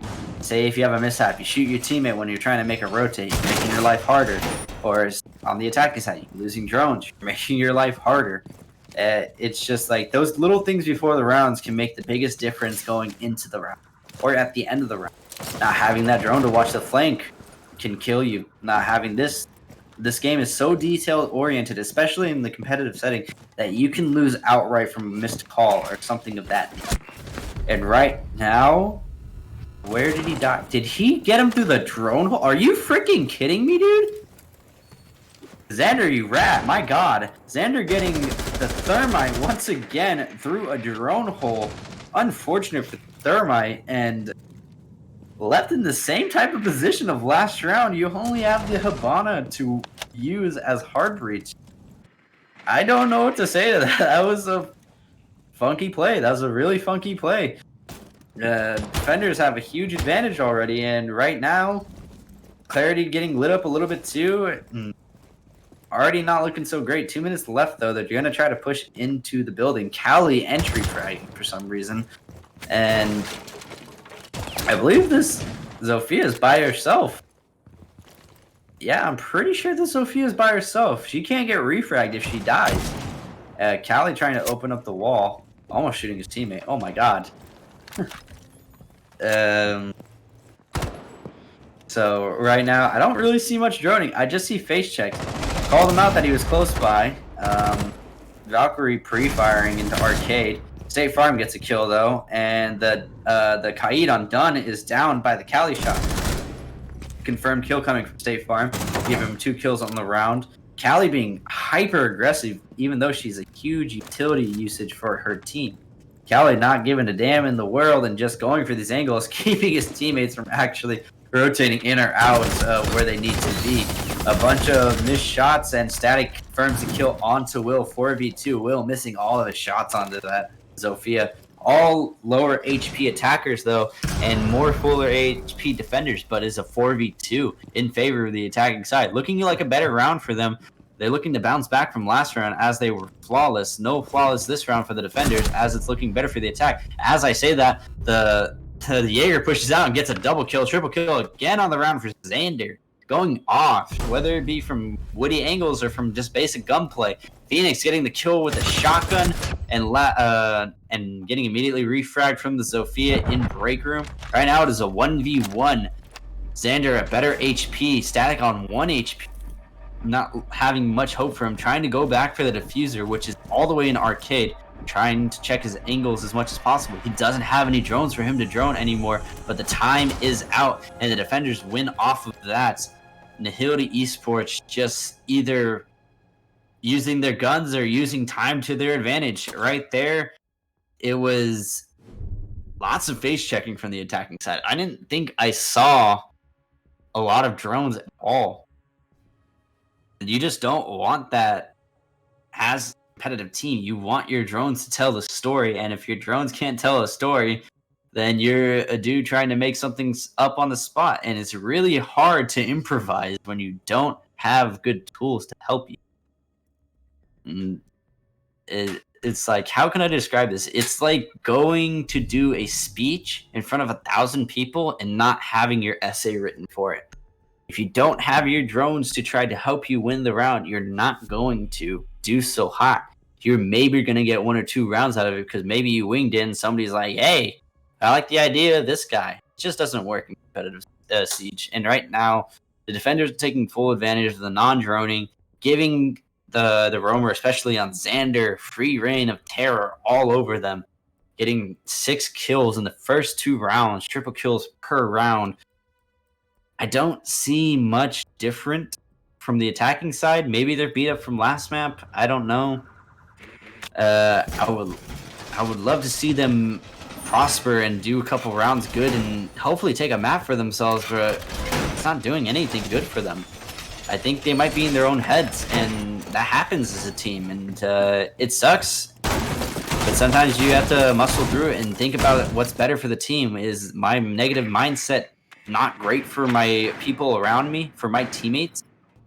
Speaker 1: say if you have a mishap, you shoot your teammate when you're trying to make a rotate, you're making your life harder. Or on the attacking side, you're losing drones, you're making your life harder. It's just like those little things before the rounds can make the biggest difference going into the round or at the end of the round. Not having that drone to watch the flank can kill you. Not having this game is so detail oriented, especially in the competitive setting, that you can lose outright from a missed call or something of that nature. And right now, Where did he die? Did he get him through the drone hole? Are you freaking kidding me, dude? Xander, you rat. My god. Xander getting the Thermite once again through a drone hole. Unfortunate for Thermite, and left in the same type of position of last round. You only have the Hibana to use as hard breach. I don't know what to say to that. That was a funky play. That was a really funky play. Defenders have a huge advantage already, and right now, Clarity getting lit up a little bit too. Already not looking so great. 2 minutes left, though. They're going to try to push into the building. Cali entry fragging for some reason. And I believe this Zofia is by herself. Yeah, I'm pretty sure this Zofia is by herself. She can't get refragged if she dies. Cali trying to open up the wall. Almost shooting his teammate. Oh, my God. So right now, I don't really see much droning. I just see face checks. Called him out that he was close by. Valkyrie pre-firing into Arcade. State Farm gets a kill though, and the Kaid on Dunn is down by the Cali shot. Confirmed kill coming from State Farm. Give him 2 kills on the round. Cali being hyper aggressive, even though she's a huge utility usage for her team. Cali not giving a damn in the world and just going for these angles, keeping his teammates from actually rotating in or out where they need to be. A bunch of missed shots, and Static confirms the kill onto Will. 4v2. Will missing all of his shots onto that Zofia. All lower HP attackers, though, and more fuller HP defenders, but is a 4v2 in favor of the attacking side. Looking like a better round for them. They're looking to bounce back from last round as they were flawless. No flawless this round for the defenders, as it's looking better for the attack. As I say that, the Jaeger pushes out and gets a double kill, triple kill again on the round for Xander. Going off, whether it be from woody angles or from just basic gunplay. Phoenix getting the kill with a shotgun and getting immediately refragged from the Zofia in break room. Right now it is a 1v1. Xander at better HP, Static on 1 HP. Not having much hope for him, trying to go back for the diffuser, which is all the way in Arcade, trying to check his angles as much as possible. He doesn't have any drones for him to drone anymore, but the time is out, and the defenders win off of that. Nihility Esports just either using their guns or using time to their advantage. Right there, it was lots of face checking from the attacking side. I didn't think I saw a lot of drones at all. You just don't want that as a competitive team. You want your drones to tell the story, and if your drones can't tell a story, then you're a dude trying to make something up on the spot, and it's really hard to improvise when you don't have good tools to help you. And it's like, how can I describe this? It's like going to do a speech in front of 1,000 people and not having your essay written for it. If you don't have your drones to try to help you win the round, you're not going to do so hot. You're maybe going to get 1 or 2 rounds out of it because maybe you winged in, somebody's like, hey, I like the idea of this guy. It just doesn't work in competitive Siege. And right now, the defenders are taking full advantage of the non-droning, giving the roamer, especially on Xander, free reign of terror all over them. Getting 6 kills in the first 2 rounds, triple kills per round. I don't see much different from the attacking side. Maybe they're beat up from last map. I don't know. I would love to see them prosper and do a couple rounds good and hopefully take a map for themselves, but it's not doing anything good for them. I think they might be in their own heads, and that happens as a team, and it sucks. But sometimes you have to muscle through it and think about what's better for the team. Is my negative mindset not great for my people around me, for my teammates?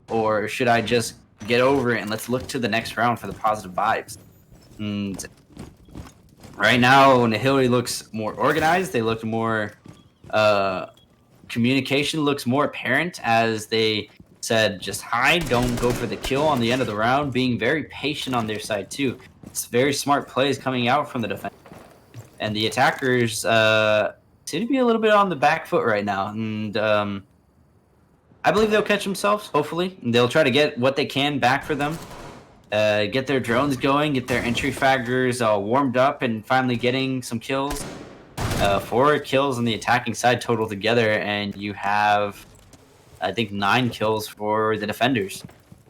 Speaker 1: Or should I just get over it and let's look to the next round for the positive vibes? And right now, Nihility looks more organized. They look more... communication looks more apparent as they said, just hide, don't go for the kill on the end of the round, being very patient on their side too. It's very smart plays coming out from the defense. And the attackers seem to be a little bit on the back foot right now. And I believe they'll catch themselves, hopefully. And they'll try to get what they can back for them. Get their drones going, get their entry fraggers warmed up and finally getting some kills. 4 kills on the attacking side total together, and you have, I think, 9 kills for the defenders.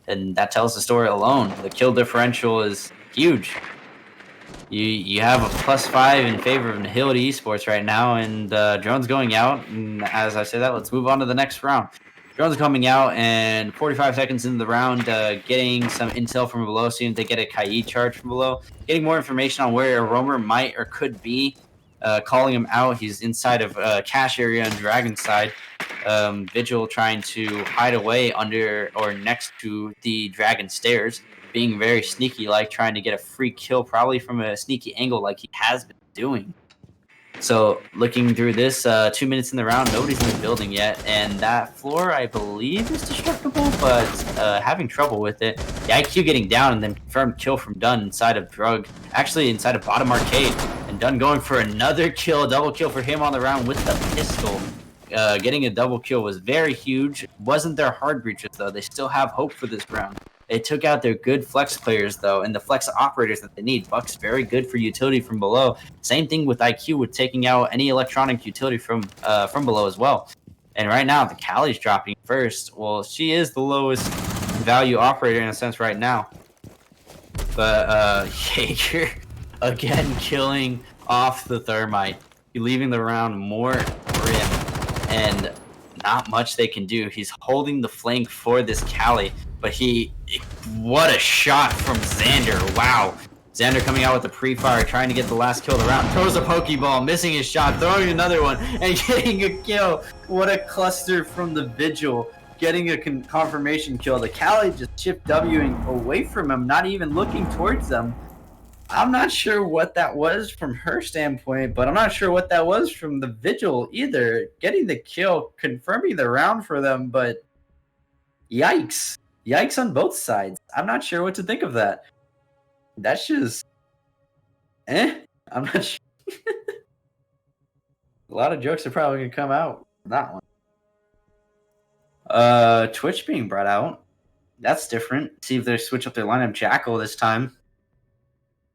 Speaker 1: And that tells the story alone. The kill differential is huge. You have a +5 in favor of Nihility Esports right now, and Drone's going out. And as I say that, let's move on to the next round. Drone's coming out, and 45 seconds into the round, getting some intel from below, seeing if they get a Kai charge from below, getting more information on where a roamer might or could be, calling him out. He's inside of cache area on Dragon's side. Vigil trying to hide away under or next to the Dragon stairs, being very sneaky, like trying to get a free kill, probably from a sneaky angle like he has been doing. So looking through this, 2 minutes in the round, nobody's in the building yet, and that floor, I believe, is destructible, but having trouble with it. The IQ getting down, and then confirmed kill from Dunn inside of Drug, actually inside of bottom arcade, and Dunn going for another kill, double kill for him on the round with the pistol. Getting a double kill was very huge. Wasn't their hard breaches, though. They still have hope for this round. They took out their good flex players, though, and the flex operators that they need. Buck's very good for utility from below. Same thing with IQ, with taking out any electronic utility from below as well. And right now, the Callie's dropping first. Well, she is the lowest value operator in a sense right now. But Jaeger, again, killing off the Thermite. Leaving the round more grim. And not much they can do. He's holding the flank for this Callie. But what a shot from Xander. Wow. Xander coming out with the pre-fire, trying to get the last kill of the round. Throws a Pokeball, missing his shot, throwing another one, and getting a kill. What a cluster from the Vigil. Getting a confirmation kill. The Callie just chip Wing away from him, not even looking towards them. I'm not sure what that was from her standpoint, but I'm not sure what that was from the Vigil either. Getting the kill, confirming the round for them, but yikes. Yikes on both sides. I'm not sure what to think of that. That's just... I'm not sure. A lot of jokes are probably going to come out from that one. Twitch being brought out. That's different. See if they switch up their lineup. Jackal this time.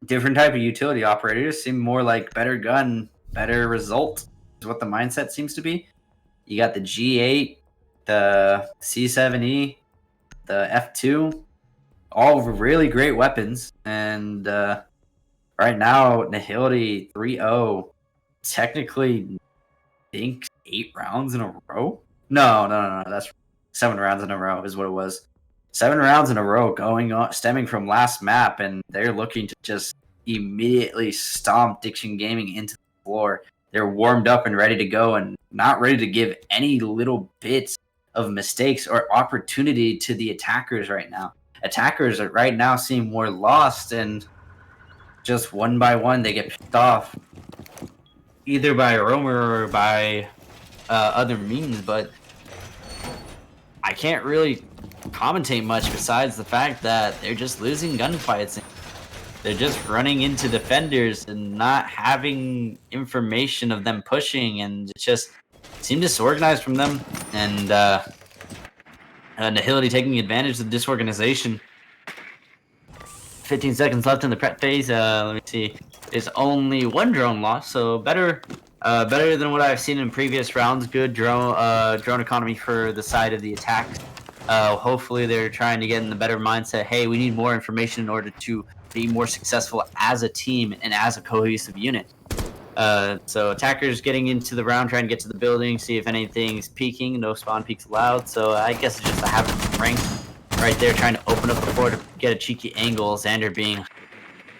Speaker 1: Different type of utility operators. Seem more like better gun, better result is what the mindset seems to be. You got the G8, the C7E, the F2, all really great weapons. And right now, Nihility 3-0, technically, I think 8 rounds in a row? No. That's 7 rounds in a row is what it was. 7 rounds in a row going on, stemming from last map, and they're looking to just immediately stomp Diction Gaming into the floor. They're warmed up and ready to go, and not ready to give any little bits of mistakes or opportunity to the attackers right now. Attackers are right now seem more lost, and just one by one they get picked off, either by a roamer or by other means. But I can't really commentate much besides the fact that they're just losing gunfights. They're just running into defenders and not having information of them pushing, and it just seemed disorganized from them. And Nihility taking advantage of the disorganization. 15 seconds left in the prep phase. Let me see. There's only 1 drone loss, so better than what I've seen in previous rounds. Good drone economy for the side of the attack. Hopefully they're trying to get in the better mindset. Hey, we need more information in order to be more successful as a team and as a cohesive unit. So attackers getting into the round, trying to get to the building, see if anything's peeking. No spawn peeks allowed. So I guess it's just a habit of rank right there, trying to open up the floor to get a cheeky angle. Xander being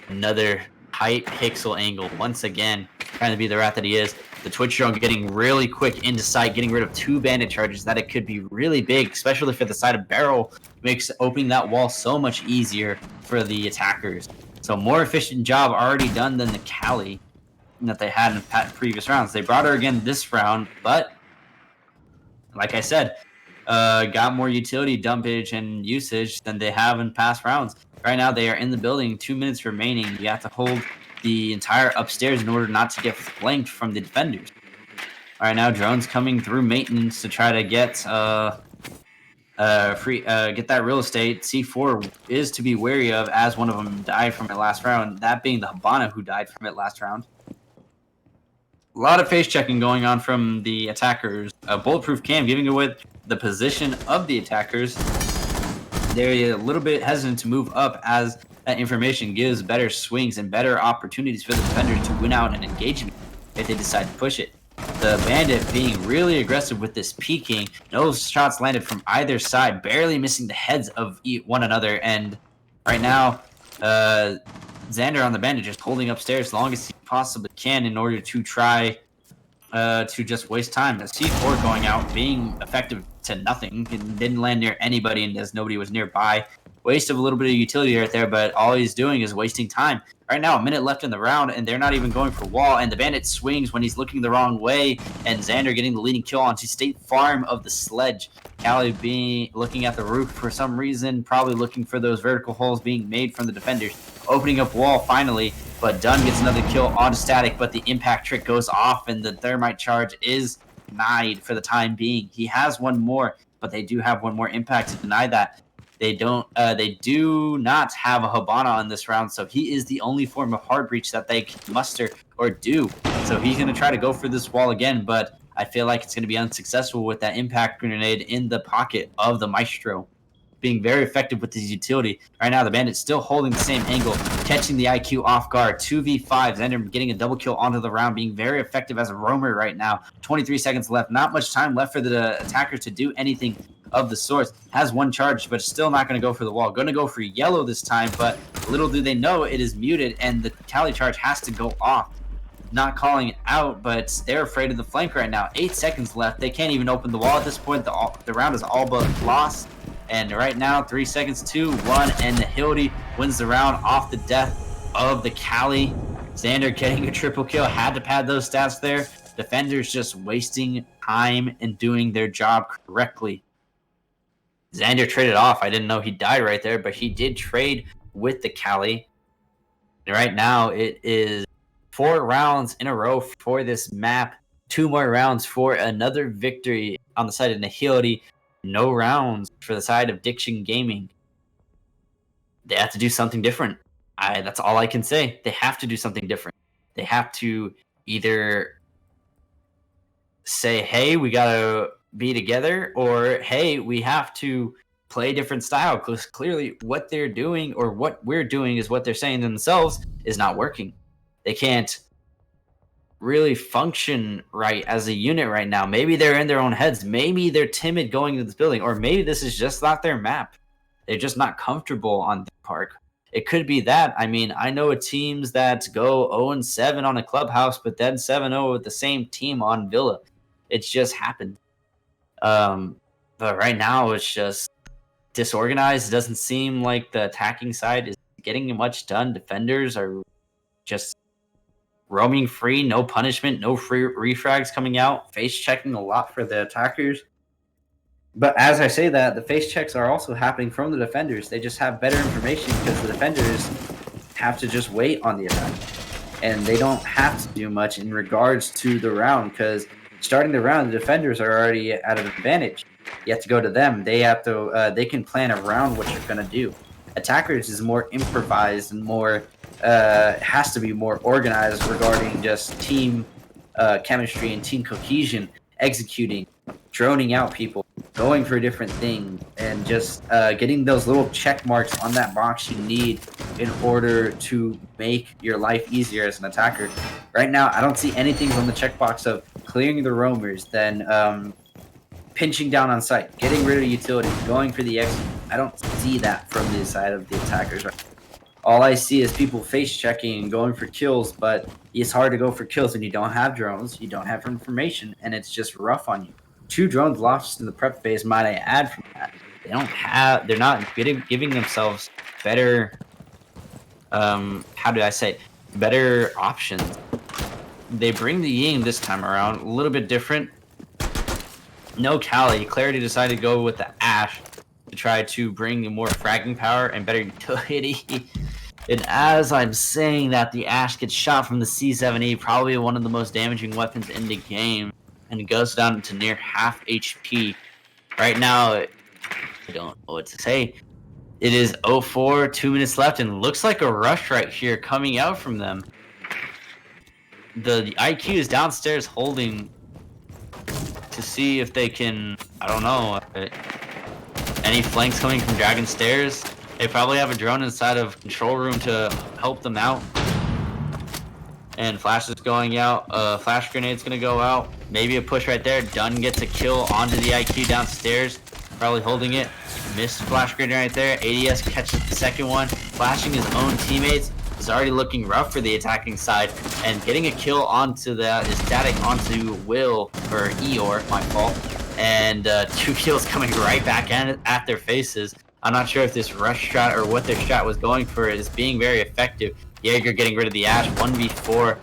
Speaker 1: another tight pixel angle once again, trying to be the rat that he is. The Twitch drone getting really quick into sight, getting rid of 2 bandit charges. That it could be really big, especially for the side of barrel. Makes opening that wall so much easier for the attackers. So more efficient job already done than the Callie that they had in previous rounds. They brought her again this round, but like I said, got more utility dumpage and usage than they have in past rounds. Right now they are in the building, 2 minutes remaining. You have to hold the entire upstairs in order not to get flanked from the defenders. All right, now drones coming through maintenance to try to get get that real estate. C4 is to be wary of, as one of them died from it last round, that being the Habana who died from it last round. A lot of face checking going on from the attackers. Bulletproof Cam giving away the position of the attackers. They're a little bit hesitant to move up as that information gives better swings and better opportunities for the defenders to win out an engagement if they decide to push it. The Bandit being really aggressive with this peeking. No shots landed from either side, barely missing the heads of one another. And right now, Xander on the Bandit just holding upstairs as long as he possibly can in order to try to just waste time. The C4 going out, being effective to nothing. It didn't land near anybody, and as nobody was nearby. Waste of a little bit of utility right there, but all he's doing is wasting time. Right now, a minute left in the round, and they're not even going for wall, and the Bandit swings when he's looking the wrong way, and Xander getting the leading kill onto State Farm of the Sledge. Callie being looking at the roof for some reason, probably looking for those vertical holes being made from the defenders. Opening up wall finally, but Dunn gets another kill on Static, but the impact trick goes off, and the thermite charge is denied for the time being. He has one more, but they do have one more impact to deny that. They do not have a Habana on this round, so he is the only form of hard breach that they can muster or do. So he's going to try to go for this wall again, but I feel like it's going to be unsuccessful with that impact grenade in the pocket of the Maestro. Being very effective with his utility. Right now, the Bandit's still holding the same angle, catching the IQ off guard. 2v5, Xander getting a double kill onto the round, being very effective as a roamer right now. 23 seconds left. Not much time left for the attackers to do anything of the sort. Has one charge, but still not going to go for the wall. Going to go for yellow this time, but little do they know it is muted, and the Cali charge has to go off. Not calling it out, but they're afraid of the flank right now. 8 seconds left. They can't even open the wall at this point. The round is all but lost. And right now, 3 seconds, 2, 1, and Nihility wins the round off the death of the Cali. Xander getting a triple kill. Had to pad those stats there. Defenders just wasting time and doing their job correctly. Xander traded off. I didn't know he died right there, but he did trade with the Cali. And right now, it is 4 rounds in a row for this map. 2 more rounds for another victory on the side of Nihility. No rounds for the side of Diction Gaming. They have to do something different. That's all I can say. They have to do something different. They have to either say, hey, we got to be together, or hey, we have to play a different style, because clearly what they're doing or what we're doing is what they're saying themselves is not working. They can't really function right as a unit right now. Maybe they're in their own heads. Maybe they're timid going into this building, or maybe this is just not their map. They're just not comfortable on the park. It could be that. I mean, I know teams that go 0-7 on a clubhouse, but then 7-0 with the same team on Villa. It's just happened. But right now it's just disorganized. It doesn't seem like the attacking side is getting much done. Defenders are just roaming free, no punishment, no free refrags coming out, face checking a lot for the attackers. But as I say that, the face checks are also happening from the defenders. They just have better information because the defenders have to just wait on the attack. And they don't have to do much in regards to the round, because starting the round, the defenders are already at an advantage. You have to go to them. They have to. They can plan around what you're going to do. Attackers is more improvised and more has to be more organized regarding just team chemistry and team cohesion, executing, droning out people, going for different things, and just getting those little check marks on that box you need in order to make your life easier as an attacker. Right now, I don't see anything on the checkbox of clearing the roamers, then pinching down on site, getting rid of utility, going for the exit. I don't see that from the side of the attackers. All I see is people face checking and going for kills, but it's hard to go for kills when you don't have drones, you don't have information, and it's just rough on you. 2 drones lost in the prep phase, might I add from that. They're not giving themselves better, better options. They bring the Ying this time around, a little bit different. No Cali. Clarity decided to go with the Ash to try to bring more fragging power and better utility. And as I'm saying that, the Ash gets shot from the C7E, probably one of the most damaging weapons in the game, and it goes down to near half HP. Right now, I don't know what to say. It is 0-4, 2 minutes left, and looks like a rush right here coming out from them. the IQ is downstairs holding to see if they can, I don't know, any flanks coming from Dragon Stairs. They probably have a drone inside of control room to help them out. And flash is going out. Flash grenade's gonna go out. Maybe a push right there. Dunn gets a kill onto the IQ downstairs. Probably holding it. Missed flash grenade right there. ADS catches the second one. Flashing his own teammates. Is already looking rough for the attacking side. And getting a kill onto that is static onto Will, or Eeyore, my fault. And 2 kills coming right back at their faces. I'm not sure if this rush strat or what their strat was going for is being very effective. Jaeger getting rid of the Ash, 1v4.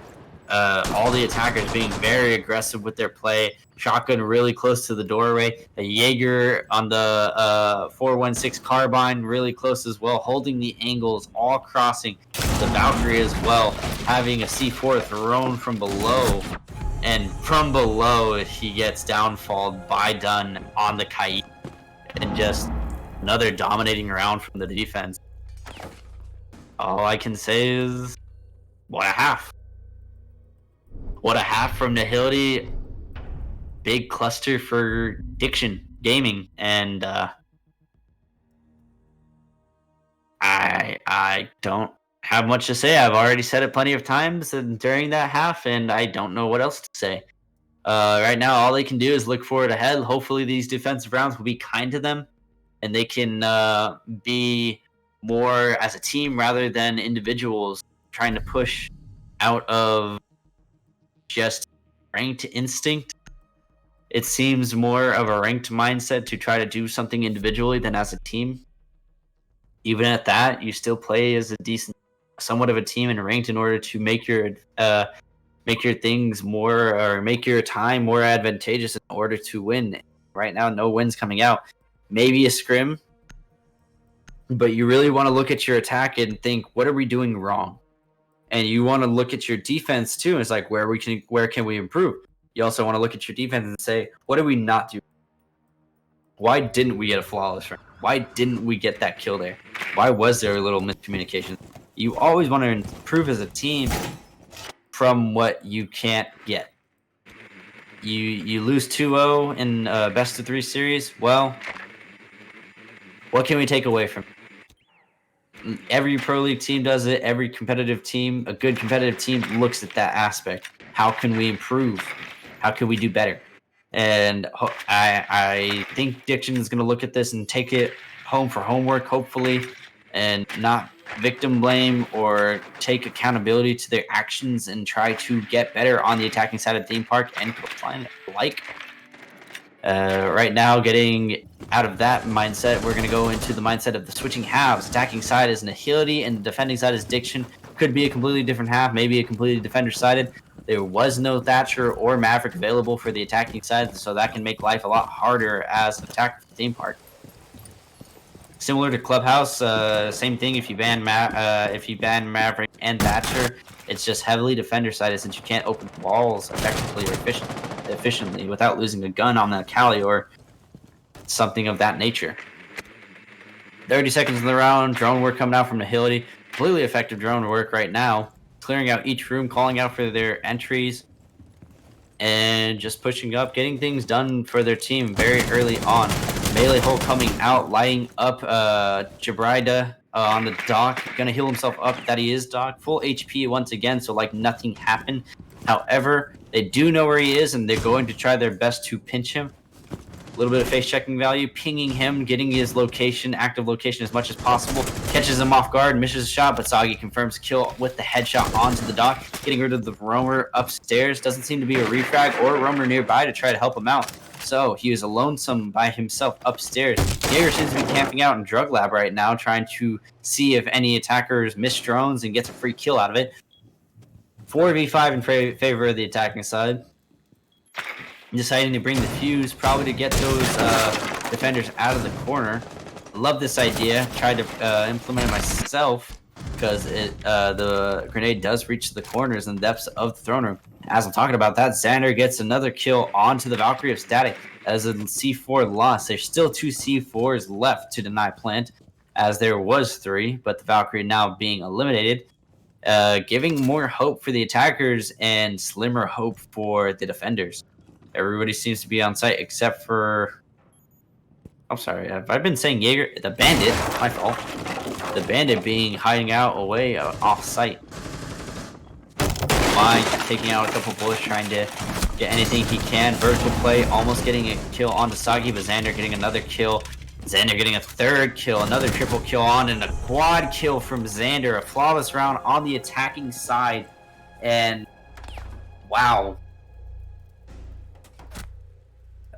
Speaker 1: All the attackers being very aggressive with their play. Shotgun really close to the doorway. The Jaeger on the 416 carbine really close as well, holding the angles, all crossing. The Valkyrie as well, having a C4 thrown from below. And from below, he gets downfalled by Dunn on the Kite. And just another dominating round from the defense. All I can say is, what a half. What a half from Nihility. Big cluster for Diction Gaming. And I don't have much to say. I've already said it plenty of times during that half, and I don't know what else to say. Right now, all they can do is look forward ahead. Hopefully, these defensive rounds will be kind to them, and they can be more as a team rather than individuals trying to push out of just ranked instinct. It seems more of a ranked mindset to try to do something individually than as a team. Even at that, you still play as a decent, somewhat of a team and ranked in order to make your things more, or make your time more advantageous in order to win. Right now, no wins coming out. Maybe a scrim, but you really want to look at your attack and think, what are we doing wrong? And you want to look at your defense too. It's like, where can we improve? You also want to look at your defense and say, what did we not do? Why didn't we get a flawless run? Why didn't we get that kill there? Why was there a little miscommunication? You always want to improve as a team from what you can't get. You lose 2-0 in best of 3 series. Well, what can we take away from it? Every Pro League team does it. Every competitive team, a good competitive team, looks at that aspect. How can we improve? How can we do better? And I think Diction is going to look at this and take it home for homework, hopefully, and not victim blame or take accountability to their actions and try to get better on the attacking side of the theme park and coastline alike. Right now, getting out of that mindset, we're going to go into the mindset of the switching halves. Attacking side is Nihility and the defending side is Diction. Could be a completely different half, maybe a completely defender-sided. There was no Thatcher or Maverick available for the attacking side, so that can make life a lot harder as an attacker for the theme park. Similar to Clubhouse, same thing. If you ban Maverick and Thatcher, it's just heavily defender-sided since you can't open walls effectively or efficiently without losing a gun on the Cali or something of that nature. 30 seconds in the round. Drone work coming out from Nihility. Completely effective drone work right now. Clearing out each room, calling out for their entries, and just pushing up, getting things done for their team very early on. Melee hole coming out, lighting up Jabrida on the dock. Gonna heal himself up that he is dock. Full HP once again, so like nothing happened. However, they do know where he is, and they're going to try their best to pinch him. A little bit of face checking value, pinging him, getting his location, active location as much as possible. Catches him off guard, misses a shot, but Sagi confirms kill with the headshot onto the dock. Getting rid of the roamer upstairs. Doesn't seem to be a refrag or a roamer nearby to try to help him out. So he is lonesome by himself upstairs. Jaeger seems to be camping out in Drug Lab right now, trying to see if any attackers miss drones and gets a free kill out of it. 4v5 in favor of the attacking side. Deciding to bring the fuse, probably to get those defenders out of the corner. Love this idea. Tried to implement it myself because the grenade does reach the corners and depths of the throne room. As I'm talking about that, Xander gets another kill onto the Valkyrie of Static as a C4 loss. There's still 2 C4s left to deny plant, as there was 3, but the Valkyrie now being eliminated. giving more hope for the attackers and slimmer hope for the defenders. Everybody seems to be on site except for. I'm sorry, have I been saying Jaeger? The bandit, my fault. The bandit being hiding out away off site. Mine taking out a couple bullets, trying to get anything he can. Vertical play, almost getting a kill onto Sagi, but Xander getting another kill. Xander getting a third kill, another triple kill on, and a quad kill from Xander. A flawless round on the attacking side. And wow.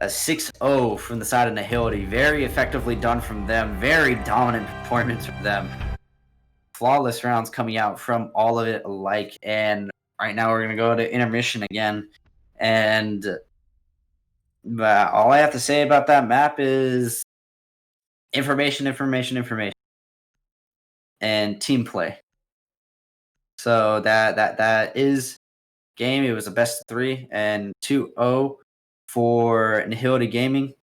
Speaker 1: A 6-0 from the side of Nihility. Very effectively done from them. Very dominant performance from them. Flawless rounds coming out from all of it alike. And right now we're going to go to intermission again. And all I have to say about that map is information, and team play. So that is game. It was a best of 3 and 2-0 for Nihility Gaming.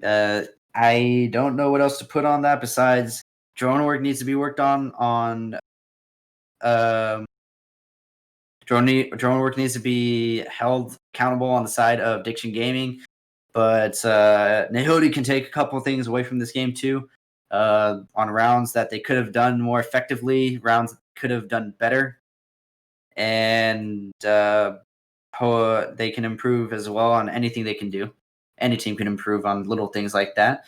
Speaker 1: I don't know what else to put on that besides drone work needs to be worked on. Drone work needs to be held accountable on the side of Diction Gaming. But Nihility can take a couple of things away from this game too. On rounds that they could have done more effectively, rounds that could have done better, and they can improve as well on anything they can do. Any team can improve on little things like that.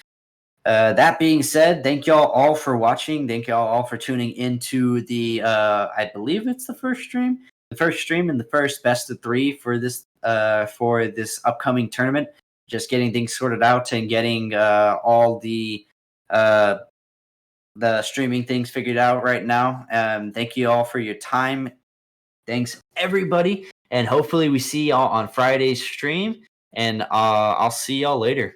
Speaker 1: That being said, thank y'all all for watching. Thank y'all all for tuning into the, I believe it's the first stream and the first best of 3 for this upcoming tournament. Just getting things sorted out and getting all the streaming things figured out right now. Thank you all for your time. Thanks everybody, and hopefully we see y'all on Friday's stream. And I'll see y'all later.